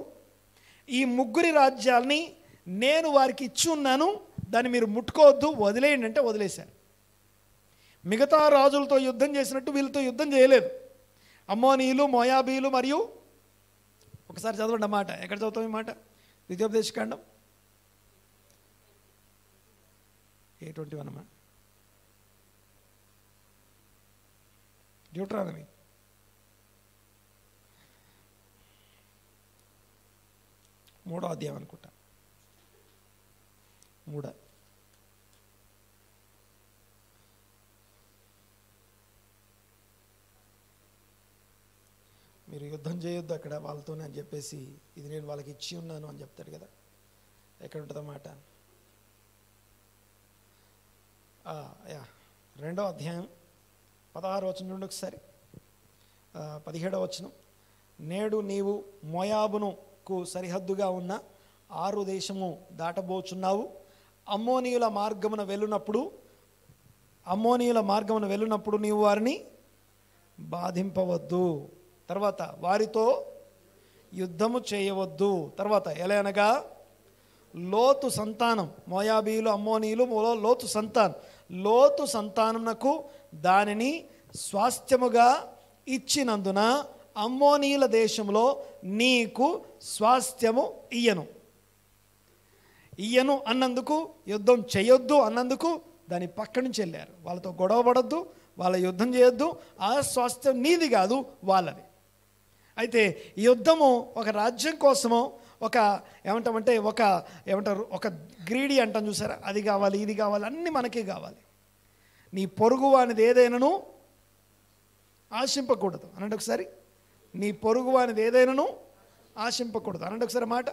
ఈ ముగ్గురి రాజ్యాల్ని నేను వారికి ఇచ్చి ఉన్నాను, దాన్ని మీరు ముట్టుకోవద్దు, వదిలేయండి అంటే వదిలేశారు. మిగతా రాజులతో యుద్ధం చేసినట్టు వీళ్ళతో యుద్ధం చేయలేదు. అమ్మోనీయులు, మోయాబీలు మరియు ఒకసారి చదవండి అన్నమాట. ఎక్కడ చదువుతాం ఈ మాట? ద్వితీయోపదేశకాండం 8:21 అన్నమాట. డ్యూటరానమీ 3వ అధ్యాయం అనుకుంటా. 3. మీరు యుద్ధం చేయొద్దు అక్కడ వాళ్ళతోనే అని చెప్పేసి, ఇది నేను వాళ్ళకి ఇచ్చి ఉన్నాను అని చెప్తాడు కదా. ఎక్కడ ఉంటుందన్నమాట? 2వ అధ్యాయం 16వ వచనం నుండి ఒకసారి 17వ వచనం. నేడు నీవు మోయాబునుకు సరిహద్దుగా ఉన్న 6 దేశము దాటబోచున్నావు. అమ్మోనీయుల మార్గమున వెళ్ళునప్పుడు నీవు వారిని బాధింపవద్దు. తర్వాత వారితో యుద్ధము చేయవద్దు. తర్వాత ఎలా అనగా లోతు సంతానం, మోయాబీయులు అమ్మోనీయులు లోతు సంతానమునకు దానిని స్వాస్థ్యముగా ఇచ్చినందున అమ్మోనీయుల దేశంలో నీకు స్వాస్థ్యము ఇయ్యను అన్నందుకు, యుద్ధం చేయొద్దు అన్నందుకు దాని పక్క నుంచి వెళ్ళారు. వాళ్ళతో గొడవ పడొద్దు, వాళ్ళ యుద్ధం చేయొద్దు, ఆ స్వాస్థ్యం నీది కాదు, వాళ్ళది. అయితే ఈ యుద్ధము ఒక రాజ్యం కోసమో, ఒక గ్రీడీ అంటాం చూసారా, అది కావాలి ఇది కావాలి అన్నీ మనకే కావాలి. నీ పొరుగు అనేది ఏదైనాను ఆశింపకూడదు అనండి ఒకసారి. నీ పొరుగు అనేది ఏదైనాను ఆశింపకూడదు అనండి ఒకసారి మాట.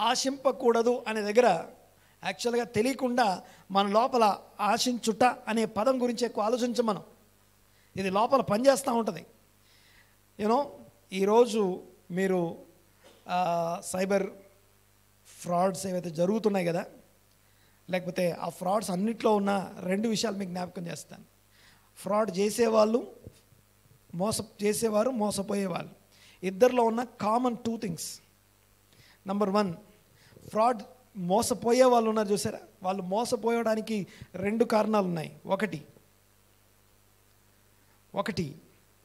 ఆశింపకూడదు అనే దగ్గర యాక్చువల్గా తెలియకుండా మన లోపల ఆశించుట అనే పదం గురించి ఎక్కువ ఆలోచించం మనం. ఇది లోపల పనిచేస్తూ ఉంటుంది. ఈరోజు మీరు సైబర్ ఫ్రాడ్స్ ఏవైతే జరుగుతున్నాయి కదా, లేకపోతే ఆ ఫ్రాడ్స్ అన్నిట్లో ఉన్న 2 విషయాలు మీకు జ్ఞాపకం చేస్తాను. ఫ్రాడ్ చేసేవాళ్ళు, మోసపోయేవాళ్ళు, ఇద్దరిలో ఉన్న కామన్ 2 థింగ్స్. నంబర్ 1, ఫ్రాడ్ మోసపోయే వాళ్ళు ఉన్నారు చూసారా, వాళ్ళు మోసపోయడానికి 2 కారణాలు ఉన్నాయి. ఒకటి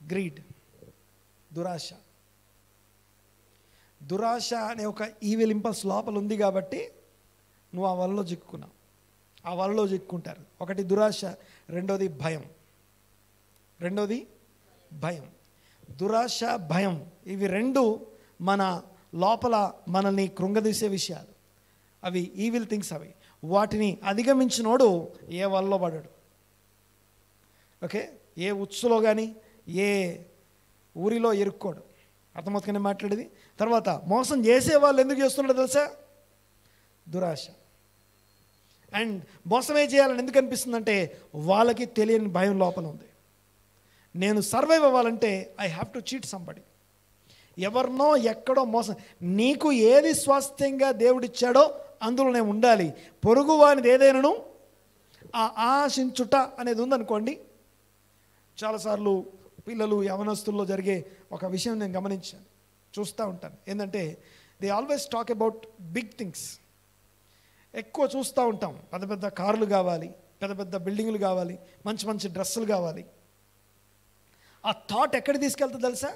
గ్రీడ్, దురాశ అనే ఒక ఈవిల్ ఇంపల్స్ లోపల ఉంది కాబట్టి నువ్వు ఆ వలలో చిక్కుకున్నావు, ఆ వలలో చిక్కుంటారు. ఒకటి దురాశ, రెండోది భయం. దురాశ, భయం, ఇవి 2 మన లోపల మనల్ని కృంగదీసే విషయాలు. అవి ఈవిల్ థింగ్స్. అవి వాటిని అధిగమించినోడు ఏ వలలో పడడు. ఓకే, ఏ ఉత్సులో కానీ ఏ ఊరిలో ఇరుక్కోడు. అర్థమవుతుందని మాట్లాడేది. తర్వాత మోసం చేసే వాళ్ళు ఎందుకు చేస్తున్నాడో తెలుసా? దురాశ. అండ్ మోసమే చేయాలని ఎందుకు అనిపిస్తుందంటే వాళ్ళకి తెలియని భయం లోపల ఉంది. నేను సర్వైవ్ అవ్వాలంటే I have to cheat somebody. ఎవరినో ఎక్కడో మోసం. నీకు ఏది స్వాస్థ్యంగా దేవుడిచ్చాడో అందులో నేను ఉండాలి. పొరుగు వానిది ఏదైనాను ఆశించుట అనేది ఉందనుకోండి. చాలాసార్లు పిల్లలు యవనస్తుల్లో జరిగే ఒక విషయం నేను గమనించాను, చూస్తూ ఉంటాను. ఏంటంటే they always talk about big things. ఎక్కువ చూస్తూ ఉంటాం, పెద్ద పెద్ద కార్లు కావాలి, పెద్ద పెద్ద బిల్డింగులు కావాలి, మంచి మంచి డ్రెస్సులు కావాలి. ఆ థాట్ ఎక్కడికి తీసుకెళ్తుంది తెలుసా?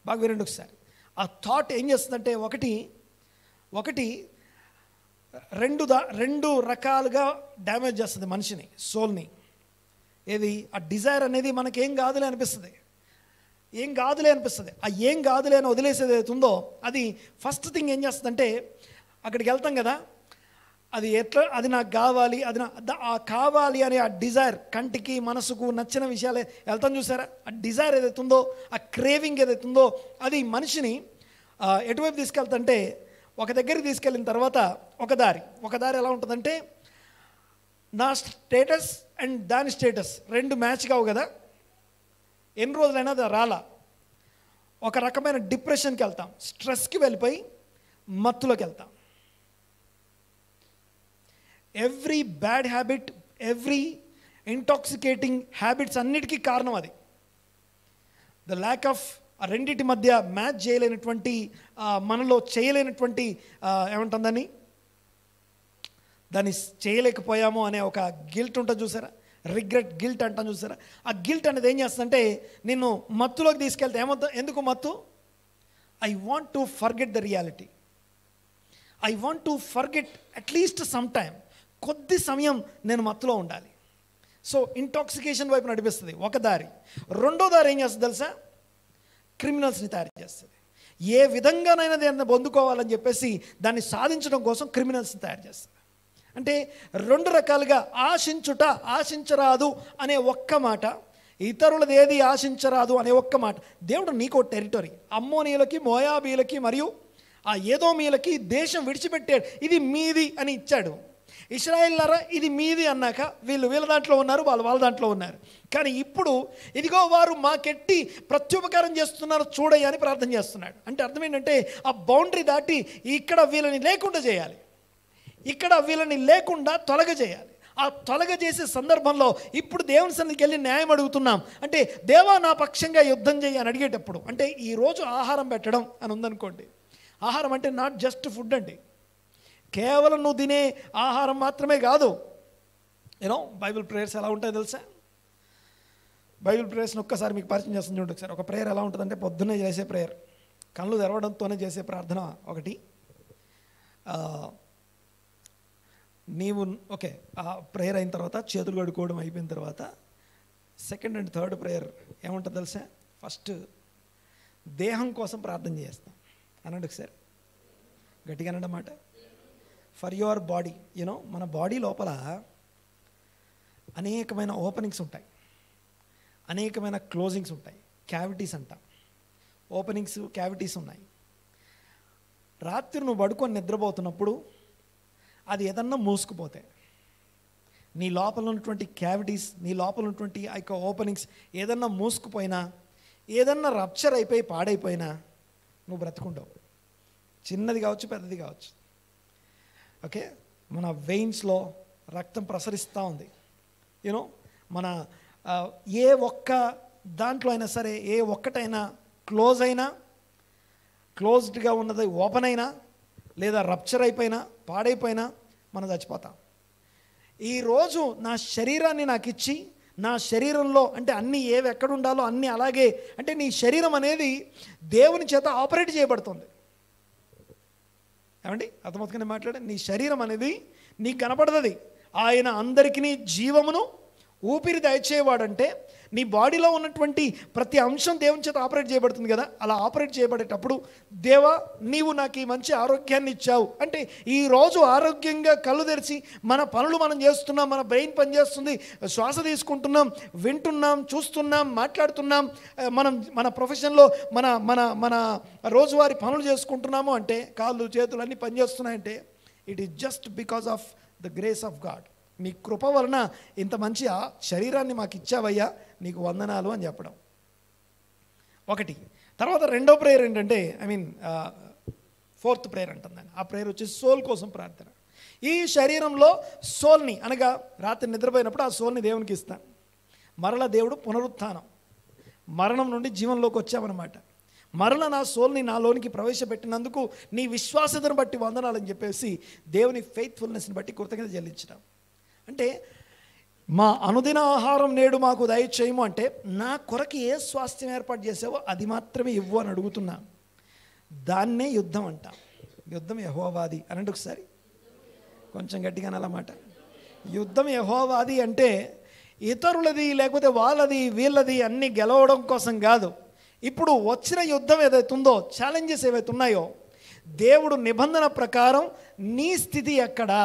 బాగా వినండి ఒకసారి. ఆ థాట్ ఏం చేస్తుందంటే ఒకటి రెండు రకాలుగా డ్యామేజ్ చేస్తుంది మనిషిని, సోల్ని. ఏది? ఆ డిజైర్ అనేది మనకేం కాదులే అనిపిస్తుంది. ఆ ఏం కాదులే అని వదిలేసేది అవుతుందో అది ఫస్ట్ థింగ్ ఏం చేస్తుందంటే, అక్కడికి వెళ్తాం కదా, అది నాకు కావాలి, ఆ కావాలి అనే ఆ డిజైర్, కంటికి మనసుకు నచ్చిన విషయాలే వెళ్తాం చూసారా. ఆ డిజైర్ ఏదైతుందో, ఆ క్రేవింగ్ ఏదైతుందో అది మనిషిని ఎటువైపు తీసుకెళ్తుంటే, ఒక దగ్గరికి తీసుకెళ్ళిన తర్వాత ఒక దారి ఎలా ఉంటుందంటే, నా స్టేటస్ అండ్ దాని స్టేటస్ 2 మ్యాచ్ కావు కదా. ఎన్ని రోజులైనా అది రాలా. ఒక రకమైన డిప్రెషన్కి వెళ్తాం, స్ట్రెస్కి వెళ్ళిపోయి మత్తులోకి వెళ్తాం. Every bad habit, every intoxicating habits అన్నిటికీ కారణం అది. ద ల్యాక్ ఆఫ్ రెండింటి మధ్య మ్యాచ్ చేయలేనటువంటి, మనలో చేయలేనటువంటి ఏమంటుందని, దాన్ని చేయలేకపోయాము అనే ఒక గిల్ట్ ఉంటుంది చూసారా, రిగ్రెట్, గిల్ట్ అంటాం చూసారా. ఆ గిల్ట్ అనేది ఏం చేస్తుందంటే నిన్ను మత్తులోకి తీసుకెళ్తే ఏమవుతుంది? ఎందుకు మత్తు? I want to forget the reality. I want to forget at least some time. కొద్ది సమయం నేను మత్తులో ఉండాలి. సో ఇంటాక్సికేషన్ వైపు నడిపిస్తుంది ఒక దారి. రెండో దారి ఏం చేస్తుంది తెలుసా? క్రిమినల్స్ని తయారు చేస్తుంది. ఏ విధంగానైనా దాన్ని పొందుకోవాలని చెప్పేసి దాన్ని సాధించడం కోసం క్రిమినల్స్ని తయారు చేస్తుంది. అంటే రెండు రకాలుగా ఆశించుట, ఆశించరాదు అనే ఒక్క మాట, ఇతరులది ఏది ఆశించరాదు అనే ఒక్క మాట. దేవుడు నీకో టెరిటరీ, అమ్మోనీయులకి, మోయాబీలకి మరియు ఆ ఏదోమీయులకి దేశం విడిచిపెట్టాడు. ఇది మీది అని ఇచ్చాడు. ఇశ్రాయేలులారా ఇది మీది అన్నాక వీళ్ళు వీళ్ళ దాంట్లో ఉన్నారు, వాళ్ళు వాళ్ళ దాంట్లో ఉన్నారు. కానీ ఇప్పుడు ఇదిగో వారు మాకెట్టి ప్రత్యుపకారం చేస్తున్నారు చూడయ్య అని ప్రార్థన చేస్తున్నాడు. అంటే అర్థం ఏంటంటే ఆ బౌండరీ దాటి ఇక్కడ వీళ్ళని లేకుండా చేయాలి, ఇక్కడ వీళ్ళని లేకుండా తొలగజేయాలి. ఆ తొలగజేసే సందర్భంలో ఇప్పుడు దేవుని సన్నిధికి వెళ్ళి న్యాయం అడుగుతున్నాం. అంటే దేవా నా పక్షంగా యుద్ధం చేయి అని అడిగేటప్పుడు, అంటే ఈరోజు ఆహారం పెట్టడం అని ఉందనుకోండి. ఆహారం అంటే నాట్ జస్ట్ ఫుడ్ అండి, కేవలం నువ్వు తినే ఆహారం మాత్రమే కాదు. బైబిల్ ప్రేయర్స్ ఎలా ఉంటాయో తెలుసా? బైబిల్ ప్రేయర్స్ని ఒక్కసారి మీకు పరిచయం చేస్తుంది చూడండి ఒకసారి. ఒక ప్రేయర్ ఎలా ఉంటుందంటే పొద్దున్నే చేసే ప్రేయర్, కళ్ళు తెరవడంతోనే చేసే ప్రార్థన ఒకటి. నీవు ఓకే, ఆ ప్రేయర్ అయిన తర్వాత చేతులు కడుక్కోవడం అయిపోయిన తర్వాత సెకండ్ అండ్ థర్డ్ ప్రేయర్ ఏముంటుంది తెలుసా? ఫస్ట్ దేహం కోసం ప్రార్థన చేస్తాం అనండి ఒకసారి, గట్టిగా అనండి అన్నమాట. For your body. మన బాడీ లోపల అనేకమైన ఓపెనింగ్స్ ఉంటాయి, అనేకమైన క్లోజింగ్స్ ఉంటాయి. క్యావిటీస్ అంటాం. ఓపెనింగ్స్, క్యావిటీస్ ఉన్నాయి. రాత్రి నువ్వు పడుకొని నిద్రపోతున్నప్పుడు అది ఏదన్నా మూసుకుపోతే, నీ లోపల ఉన్నటువంటి క్యావిటీస్, నీ లోపల ఉన్నటువంటి ఆ యొక్క ఓపెనింగ్స్ ఏదన్నా మూసుకుపోయినా, ఏదన్నా రప్చర్ అయిపోయి పాడైపోయినా నువ్వు బ్రతుకుంటావు. చిన్నది కావచ్చు, పెద్దది కావచ్చు. ఓకే, మన వెయిన్స్లో రక్తం ప్రసరిస్తూ ఉంది. మన ఏ ఒక్క దాంట్లో అయినా సరే, ఏ ఒక్కటైనా క్లోజ్డ్గా ఉన్నది ఓపెన్ అయినా, లేదా రప్చర్ అయిపోయినా, పాడైపోయినా మనం చచ్చిపోతాం. ఈరోజు నా శరీరాన్ని నాకు ఇచ్చి, నా శరీరంలో అంటే అన్నీ ఏవి ఎక్కడ ఉండాలో అన్నీ అలాగే, అంటే నీ శరీరం అనేది దేవుని చేత ఆపరేట్ చేయబడుతుంది. ఏమండి అర్థమవుతుందని మాట్లాడే, నీ శరీరం అనేది నీకు కనపడుతుంది. ఆయన అందరికీ జీవమును ఊపిరి దయచేవాడంటే నీ బాడీలో ఉన్నటువంటి ప్రతి అంశం దేవుని చేత ఆపరేట్ చేయబడుతుంది కదా. అలా ఆపరేట్ చేయబడేటప్పుడు దేవా నీవు నాకు ఈ మంచి ఆరోగ్యాన్ని ఇచ్చావు అంటే, ఈరోజు ఆరోగ్యంగా కళ్ళు తెరిచి మన పనులు మనం చేస్తున్నాం, మన బ్రెయిన్ పనిచేస్తుంది, శ్వాస తీసుకుంటున్నాం, వింటున్నాం, చూస్తున్నాం, మాట్లాడుతున్నాం, మన ప్రొఫెషన్లో మన మన మన రోజువారీ పనులు చేసుకుంటున్నాము అంటే, కాళ్ళు చేతులు అన్నీ పనిచేస్తున్నాయంటే it is just because of the grace of God. నీ కృప వలన ఇంత మంచి శరీరాన్ని మాకు ఇచ్చావయ్యా, నీకు వందనాలు అని చెప్పడం ఒకటి. తర్వాత రెండో ప్రేయర్ ఏంటంటే, ఫోర్త్ ప్రేయర్ అంటుందని, ఆ ప్రేయర్ వచ్చి సోల్ కోసం ప్రార్థన. ఈ శరీరంలో సోల్ని అనగా రాత్రి నిద్రపోయినప్పుడు ఆ సోల్ని దేవునికి ఇస్తాను. మరల దేవుడు పునరుత్థానం, మరణం నుండి జీవంలోకి వచ్చామన్నమాట. మరల నా సోల్ని నాలోనికి ప్రవేశపెట్టినందుకు నీ విశ్వాసతను బట్టి వందనాలని చెప్పేసి దేవుని ఫెయిత్ఫుల్నెస్ని బట్టి కృతజ్ఞత చెల్లించడం. అంటే మా అనుదిన ఆహారం నేడు మాకు దయచేయము అంటే, నా కొరకు ఏ స్వాస్థ్యం ఏర్పాటు చేసావో అది మాత్రమే ఇవ్వు అని అడుగుతున్నా. దాన్నే యుద్ధం అంటాం. యుద్ధం యెహోవాది అనండి ఒకసారి, కొంచెం గట్టిగా అన్నమాట. యుద్ధం యెహోవాది అంటే ఇతరులది లేకపోతే వాళ్ళది వీళ్ళది అన్నీ గెలవడం కోసం కాదు. ఇప్పుడు వచ్చిన యుద్ధం ఏదైతే ఉందో, ఛాలెంజెస్ ఏవైతే ఉన్నాయో, దేవుడు నిబంధన ప్రకారం నీ స్థితి ఎక్కడా,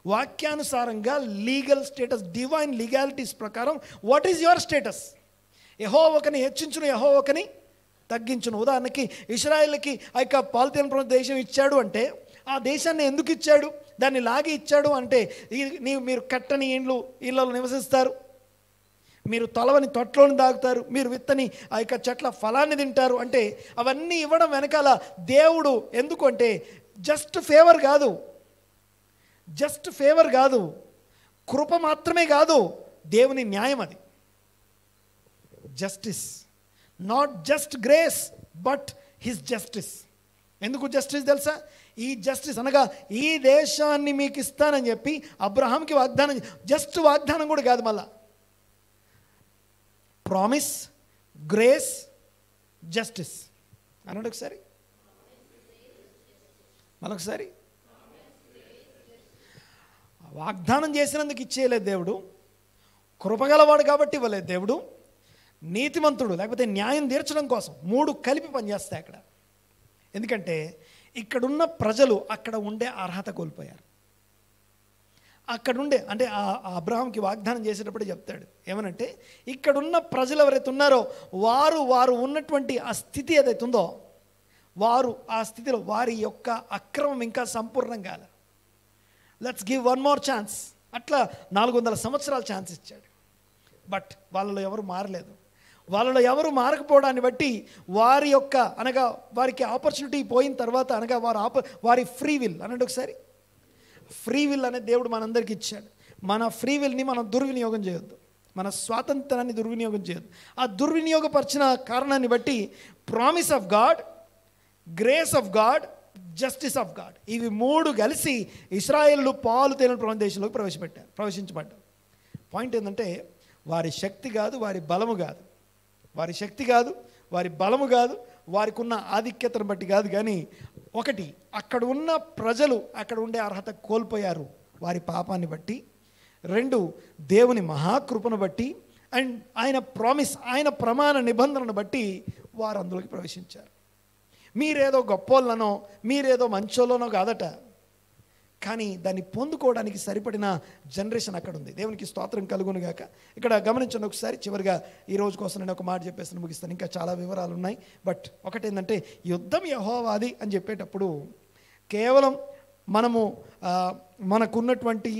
వాక్యానుసారంగా లీగల్ స్టేటస్, డివైన్ లీగాలిటీస్ ప్రకారం వాట్ ఈజ్ యువర్ స్టేటస్? యెహోవాకని హెచ్చించును, యెహోవాకని తగ్గించును. ఉదాహరణకి ఇశ్రాయేలుకి ఆ యొక్క పాలితీన దేశం ఇచ్చాడు అంటే, ఆ దేశాన్ని ఎందుకు ఇచ్చాడు, దాన్ని లాగి ఇచ్చాడు అంటే, మీరు కట్టని ఇళ్ళలో నివసిస్తారు, మీరు తొలవని తొట్లోని దాగుతారు, మీరు విత్తని ఆ యొక్క చెట్ల ఫలాన్ని తింటారు అంటే, అవన్నీ ఇవ్వడం వెనకాల దేవుడు ఎందుకు అంటే జస్ట్ ఫేవర్ కాదు, కృప మాత్రమే కాదు, దేవుని న్యాయం అది. Justice, not just grace but his justice. ఎందుకు జస్టిస్ తెలుసా? ఈ జస్టిస్ అనగా ఈ దేశాన్ని మీకు ఇస్తానని చెప్పి అబ్రహాంకి వాగ్దానం, జస్ట్ వాగ్దానం కూడా కాదు, మళ్ళా ప్రామిస్, గ్రేస్, జస్టిస్ అన్నాడు. ఒకసారి మరొకసారి, వాగ్దానం చేసినందుకు ఇచ్చేయలేదు దేవుడు, కృపగలవాడు కాబట్టి ఇవ్వలేదు దేవుడు, నీతిమంతుడు లేకపోతే న్యాయం తీర్చడం కోసం 3 కలిపి పనిచేస్తాయి అక్కడ. ఎందుకంటే ఇక్కడున్న ప్రజలు అక్కడ ఉండే అర్హత కోల్పోయారు. అక్కడుండే అంటే అబ్రహాంకి వాగ్దానం చేసేటప్పుడు చెప్తాడు ఏమనంటే, ఇక్కడున్న ప్రజలు ఎవరైతే ఉన్నారో వారు ఉన్నటువంటి ఆ స్థితి ఏదైతే ఉందో, వారు ఆ స్థితిలో వారి యొక్క అక్రమం ఇంకా సంపూర్ణం కాలే. Let's give 1 more chance. అట్లా 400 సంవత్సరాలు ఛాన్స్ ఇచ్చాడు. బట్ వాళ్ళలో ఎవరు మారలేదు. వాళ్ళలో ఎవరు మారకపోవడాన్ని బట్టి వారి యొక్క అనగా వారికి ఆపర్చునిటీ పోయిన తర్వాత అనగా వారి ఫ్రీ విల్ అనండి ఒకసారి. ఫ్రీ విల్ అనే దేవుడు మనందరికీ ఇచ్చాడు. మన ఫ్రీ విల్ని మనం దుర్వినియోగం చేయొద్దు, మన స్వాతంత్రాన్ని దుర్వినియోగం చేయొద్దు. ఆ దుర్వినియోగపరిచిన కారణాన్ని బట్టి promise of God, grace of God, justice of God, ఇవి 3 కలిసి ఇశ్రాయేలు పాలు తేలిన దేశంలోకి ప్రవేశించబడ్డారు. పాయింట్ ఏంటంటే వారి శక్తి కాదు, వారి బలము కాదు, వారి శక్తి కాదు, వారి బలము కాదు, వారికి ఉన్న ఆధిక్యతను బట్టి కాదు. కానీ ఒకటి, అక్కడ ఉన్న ప్రజలు అక్కడ ఉండే అర్హత కోల్పోయారు వారి పాపాన్ని బట్టి. 2, దేవుని మహాకృపను బట్టి. అండ్ ఆయన ప్రామిస్, ఆయన ప్రమాణ నిబంధనను బట్టి వారు అందులోకి ప్రవేశించారు. మీరేదో గొప్పోళ్ళనో మీరేదో మంచోళ్ళనో కాదట, కానీ దాన్ని పొందుకోవడానికి సరిపడిన జనరేషన్ అక్కడ ఉంది. దేవునికి స్తోత్రం కలుగును గాక. ఇక్కడ గమనించండి ఒకసారి. చివరిగా ఈ రోజు కోసం నేను ఒక మాట చెప్పేసి ముగిస్తాను. ఇంకా చాలా వివరాలు ఉన్నాయి. బట్ ఒకటేంటంటే, యుద్ధం యెహోవాది అని చెప్పేటప్పుడు కేవలం మనకున్నటువంటి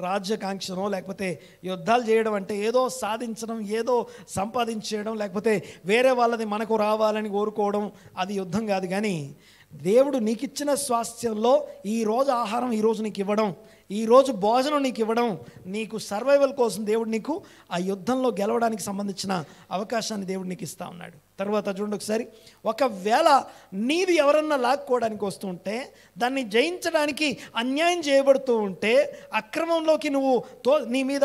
రాజ్యకాంక్షనో లేకపోతే యుద్ధాలు చేయడం అంటే ఏదో సాధించడం, ఏదో సంపాదించేయడం, లేకపోతే వేరే వాళ్ళది మనకు రావాలని కోరుకోవడం, అది యుద్ధం కాదు. కానీ దేవుడు నీకు ఇచ్చిన స్వాస్థ్యంలో ఈరోజు ఆహారం ఈరోజు నీకు ఇవ్వడం, ఈరోజు భోజనం నీకు ఇవ్వడం, నీకు సర్వైవల్ కోసం దేవుడు నీకు ఆ యుద్ధంలో గెలవడానికి సంబంధించిన అవకాశాన్ని దేవుడు నీకు ఇస్తా ఉన్నాడు. తర్వాత చూడండి ఒకసారి, ఒకవేళ నీది ఎవరన్నా లాక్కోవడానికి వస్తూ ఉంటే, దాన్ని జయించడానికి అన్యాయం చేయబడుతూ ఉంటే, అక్రమంలోకి నువ్వు నీ మీద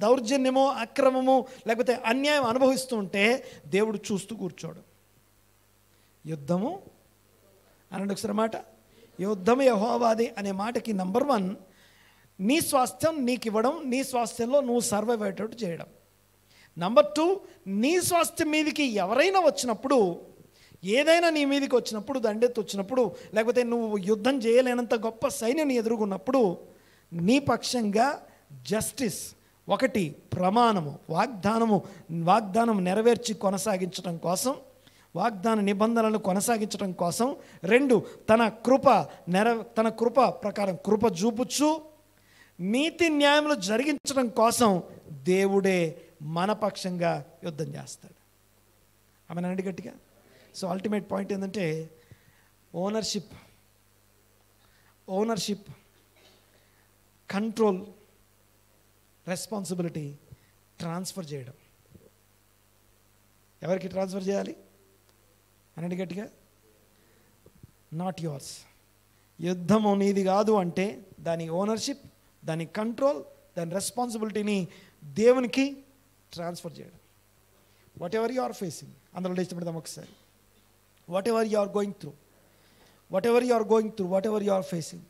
దౌర్జన్యమో అక్రమము లేకపోతే అన్యాయం అనుభవిస్తూ ఉంటే దేవుడు చూస్తూ కూర్చోడు. యుద్ధము అనండి ఒకసారి మాట, యుద్ధము యెహోవాది అనే మాటకి నంబర్ 1 నీ స్వాస్థ్యం నీకు ఇవ్వడం, నీ స్వాస్థ్యంలో నువ్వు సర్వైవ్ అయ్యేటట్టు చేయడం. నంబర్ 2, నీ స్వాస్థ్యం మీదకి ఎవరైనా వచ్చినప్పుడు, ఏదైనా నీ మీదకి వచ్చినప్పుడు, దండెత్తి వచ్చినప్పుడు, లేకపోతే నువ్వు యుద్ధం చేయలేనంత గొప్ప సైన్యం ఎదుర్కొన్నప్పుడు నీ పక్షంగా జస్టిస్, 1 ప్రమాణము, వాగ్దానం నెరవేర్చి కొనసాగించడం కోసం, వాగ్దాన నిబంధనలను కొనసాగించడం కోసం. 2 తన కృప ప్రకారం కృప చూపుచ్చు నీతి న్యాయములు జరిగించడం కోసం దేవుడే మన పక్షంగా యుద్ధం చేస్తాడు. ఆమెనండి గట్టిగా. సో అల్టిమేట్ పాయింట్ ఏంటంటే, ఓనర్షిప్, కంట్రోల్, రెస్పాన్సిబిలిటీ ట్రాన్స్ఫర్ చేయడం. ఎవరికి ట్రాన్స్ఫర్ చేయాలి అనండి గట్టిగా? Not yours. యుద్ధము నీది కాదు అంటే దాని ఓనర్షిప్, దాని కంట్రోల్, దాని రెస్పాన్సిబిలిటీని దేవునికి ట్రాన్స్ఫర్ చేయడం. Whatever you are facing, అందులో ఇష్టపడదాం ఒకసారి. Whatever you are going through, whatever you are facing,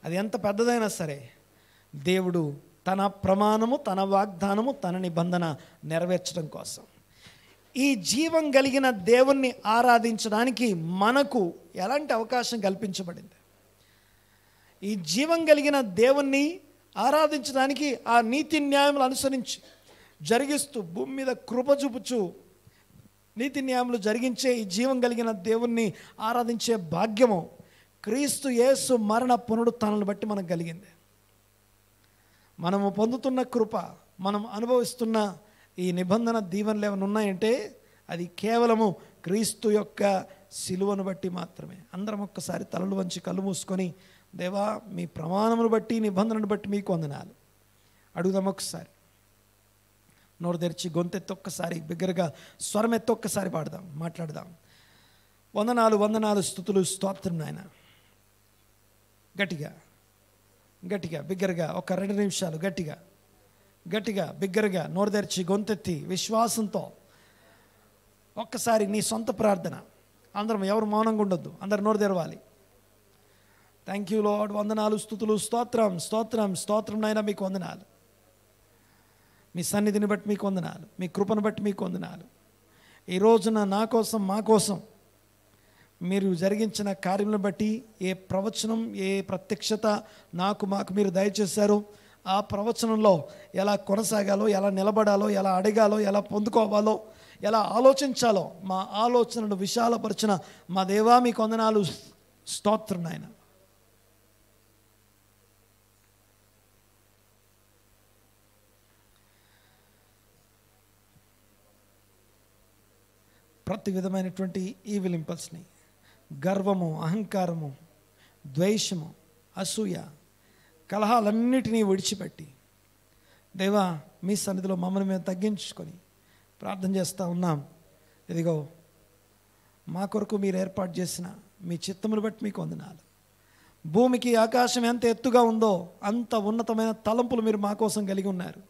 అది ఎంత పెద్దదైనా సరే దేవుడు తన ప్రమాణము, తన వాగ్దానము, తన నిబంధన నెరవేర్చడం కోసం, ఈ జీవం కలిగిన దేవుణ్ణి ఆరాధించడానికి మనకు ఎలాంటి అవకాశం కల్పించబడింది? ఈ జీవం కలిగిన దేవుణ్ణి ఆరాధించడానికి ఆ నీతి న్యాయములు అనుసరించి జరిగిస్తూ భూమి మీద కృప చూపుచు నీతి న్యాయములు జరిగించే ఈ జీవం కలిగిన దేవుణ్ణి ఆరాధించే భాగ్యము క్రీస్తు యేసు మరణ పునరుత్థానాలను బట్టి మనకు కలిగింది. మనము పొందుతున్న కృప, మనం అనుభవిస్తున్న ఈ నిబంధన దీవెనలు ఏమైనా ఉన్నాయంటే అది కేవలము క్రీస్తు యొక్క సిలువను బట్టి మాత్రమే. అందరం ఒక్కసారి తలలు వంచి కళ్ళు మూసుకొని, దేవా మీ ప్రమాణమును బట్టి, నిబంధనను బట్టి మీకు వందనాలు అడుగుదాం. ఒకసారి నోరు తెరిచి గొంతెత్తి ఒక్కసారి బిగ్గరగా స్వరం ఎత్తి ఒక్కసారి పాడదాం, మాట్లాడదాం. వందనాలు, స్తుతులు, స్తోత్రం నాయన. గట్టిగా బిగ్గరగా ఒక 2 నిమిషాలు గట్టిగా బిగ్గరగా నోరు తెరిచి గొంతెత్తి విశ్వాసంతో ఒక్కసారి నీ సొంత ప్రార్థన. అందరం ఎవరు మౌనంగా ఉండొద్దు, అందరు నోరు తెరవాలి. Thank you lord. వందనాలు, స్తుతులు, స్తోత్రం నాయన, మీకు వందనాలు. మీ సన్నిధిని బట్టి మీకు వందనాలు, మీ కృపను బట్టి మీకు వందనాలు. ఈ రోజున నా కోసం, మా కోసం మీరు జరిగించిన కార్యములను బట్టి ఏ ప్రవచనం, ఏ ప్రత్యక్షత మాకు మీరు దయచేశారో ఆ ప్రవచనంలో ఎలా కొనసాగాలో, ఎలా నిలబడాలో, ఎలా అడగాలో, ఎలా పొందుకోవాలో, ఎలా ఆలోచించాలో మా ఆలోచనలు విశాలపరిచిన మా దేవా మీకు వందనాలు, స్తోత్రం నాయన. ప్రతి విధమైనటువంటి ఈవిల్ ఇంపల్స్ని, గర్వము, అహంకారము, ద్వేషము, అసూయ, కలహాలన్నిటినీ విడిచిపెట్టి దేవా మీ సన్నిధిలో మమ్మల్ని మేము తగ్గించుకొని ప్రార్థన చేస్తూ ఉన్నాం. ఇదిగో మా కొరకు మీరు ఏర్పాటు చేసిన మీ చిత్తమును బట్టి మీకు వందనాలు. భూమికి ఆకాశం ఎంత ఎత్తుగా ఉందో అంత ఉన్నతమైన తలంపులు మీరు మా కోసం కలిగి ఉన్నారు.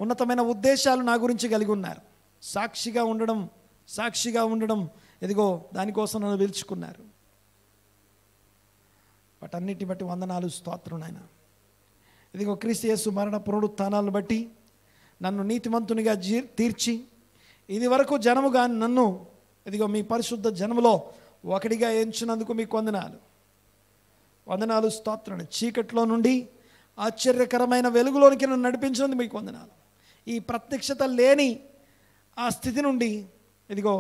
ఉన్నతమైన ఉద్దేశాలు నా గురించి కలిగి ఉన్నారు. సాక్షిగా ఉండడం ఇదిగో దానికోసం నన్ను పిలుచుకున్నారు. వాటన్నిటిని బట్టి వందనాలు, స్తోత్రం నాయన. ఇదిగో క్రీస్తు యేసు మరణ పునరుత్థానాలను బట్టి నన్ను నీతిమంతునిగా తీర్చి ఇది వరకు జనముగా నన్ను ఇదిగో మీ పరిశుద్ధ జనములో ఒకటిగా ఎంచినందుకు మీకు వందనాలు, స్తోత్రం. చీకట్లో నుండి ఆశ్చర్యకరమైన వెలుగులోనికి నన్ను నడిపించినందుకు మీకు వందనాలు. ఈ ప్రత్యక్షత లేని ఆ స్థితి నుండి ఇదిగో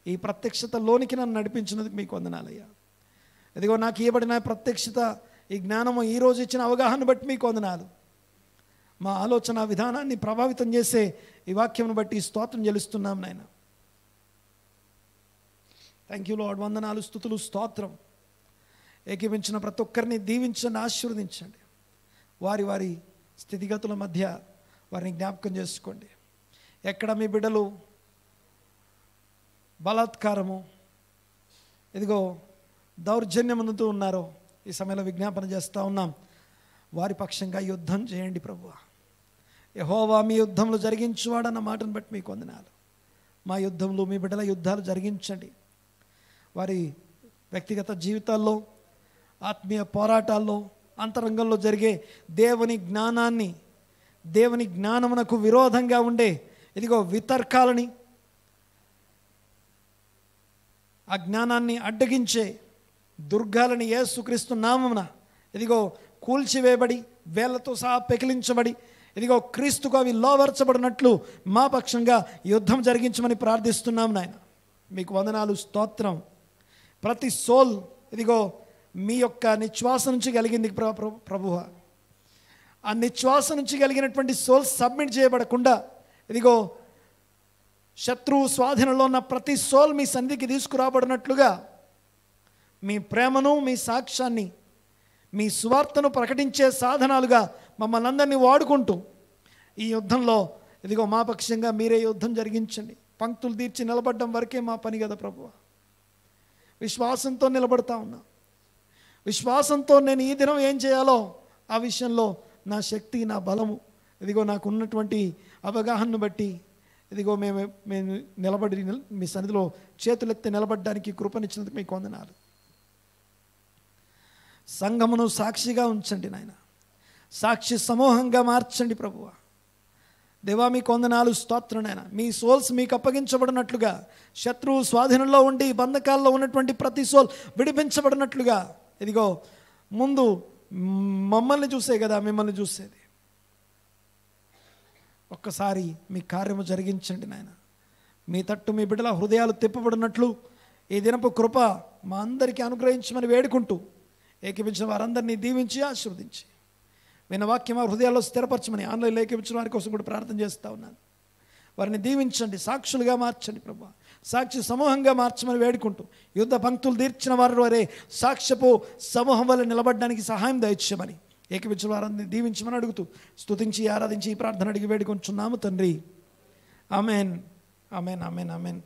ఈ ప్రత్యక్షతలోనికి నన్ను నడిపించినందుకు మీకు వందనాలయ్యా. ఇదిగో నాకు ఇవ్వబడిన ప్రత్యక్షత, ఈ జ్ఞానము, ఈరోజు ఇచ్చిన అవగాహన బట్టి మీకు వందనాలు. మా ఆలోచన విధానాన్ని ప్రభావితం చేసే ఈ వాక్యం బట్టి స్తోత్రం చెల్లిస్తున్నాం నాయన. Thank you lord. వందనాలు, స్తుతులు, స్తోత్రం. ఏకీవించిన ప్రతి ఒక్కరిని దీవించండి, ఆశీర్వదించండి. వారి స్థితిగతుల మధ్య వారిని జ్ఞాపకం చేసుకోండి. ఎక్కడ మీ బిడ్డలు బలాత్కారము, ఇదిగో దౌర్జన్యం అందుతూ ఉన్నారో ఈ సమయంలో విజ్ఞాపన చేస్తూ ఉన్నాం. వారి పక్షంగా యుద్ధం చేయండి ప్రభువా. యెహోవా మీ యుద్ధంలో జరిగించువాడన్న మాటను బట్టి మీకు వందనాలు. మా యుద్ధంలో మీ బిడ్డల యుద్ధాలు జరిగించండి. వారి వ్యక్తిగత జీవితాల్లో, ఆత్మీయ పోరాటాల్లో, అంతరంగంలో జరిగే దేవుని జ్ఞానమునకు విరోధంగా ఉండే ఇదిగో వితర్కాలని, ఆ జ్ఞానాన్ని అడ్డగించే దుర్గాలని యేసుక్రీస్తు నామమున ఇదిగో కూల్చివేయబడి వేళ్లతో సహా పెకిలించబడి ఇదిగో క్రీస్తుకు అవి లోవర్చబడినట్లు మా పక్షంగా యుద్ధం జరిగించమని ప్రార్థిస్తున్నాం నాయన. మీకు వందనాలు, స్తోత్రం. ప్రతి సోల్ ఇదిగో మీ యొక్క నిశ్వాస నుంచి కలిగింది ప్రభువా. ఆ నిశ్వాస నుంచి కలిగినటువంటి సోల్ సబ్మిట్ చేయబడకుండా ఇదిగో శత్రువు స్వాధీనంలో ఉన్న ప్రతి సోల్ మీ సన్నిధికి తీసుకురాబడినట్లుగా మీ ప్రేమను, మీ సాక్ష్యాన్ని, మీ సువార్తను ప్రకటించే సాధనాలుగా మమ్మల్ని అందరినీ వాడుకుంటూ ఈ యుద్ధంలో ఇదిగో మా పక్షంగా మీరే యుద్ధం జరిగించండి. పంక్తులు తీర్చి నిలబడడం వరకే మా పని కదా ప్రభువా. విశ్వాసంతో నిలబడతా ఉన్నా. విశ్వాసంతో నేను ఈ దినం ఏం చేయాలో ఆ విషయంలో నా శక్తి, నా బలము ఇదిగో నాకు ఉన్నటువంటి అవగాహనను బట్టి ఇదిగో మేము నిలబడి మీ సన్నిధిలో చేతులెత్తి నిలబడడానికి కృపనిచ్చినందుకు మీకు వందనాలు. సంఘమును సాక్షిగా ఉంచండి నాయన. సాక్షి సమూహంగా మార్చండి ప్రభువా. దేవా మీకు వందనాలు, స్తోత్రం నాయన. మీ సోల్స్ మీకు అప్పగించబడినట్లుగా, శత్రువు స్వాధీనంలో ఉండి బంధకాల్లో ఉన్నటువంటి ప్రతి సోల్ విడిపించబడినట్లుగా ఇదిగో ముందు మమ్మల్ని చూసే కదా మిమ్మల్ని చూసేది. ఒక్కసారి మీ కార్యము జరిగించండి నాయన. మీ తట్టు మీ బిడ్డల హృదయాలు తిప్పబడినట్లు ఈ దినపు కృప మా అందరికీ అనుగ్రహించమని వేడుకుంటూ ఏకీపించిన వారందరినీ దీవించి ఆశీర్వదించి విన్న వాక్యం హృదయాల్లో స్థిరపరచమని ఆన్లైన్లో ఏకీపించిన వారి కోసం కూడా ప్రార్థన చేస్తూ ఉన్నాను. వారిని దీవించండి, సాక్షులుగా మార్చండి ప్రభా. సాక్షి సమూహంగా మార్చమని వేడుకుంటూ యుద్ధ పంక్తులు తీర్చిన వారే సాక్ష్యపు సమూహం వల్ల నిలబడడానికి సహాయం దయచేయమని ఏకీపించిన వారందరినీ దీవించమని అడుగుతూ స్తుతించి ఆరాధించి ఈ ప్రార్థన అడిగి వేడుకొంచున్నాము తండ్రి. Amen, amen, amen, amen.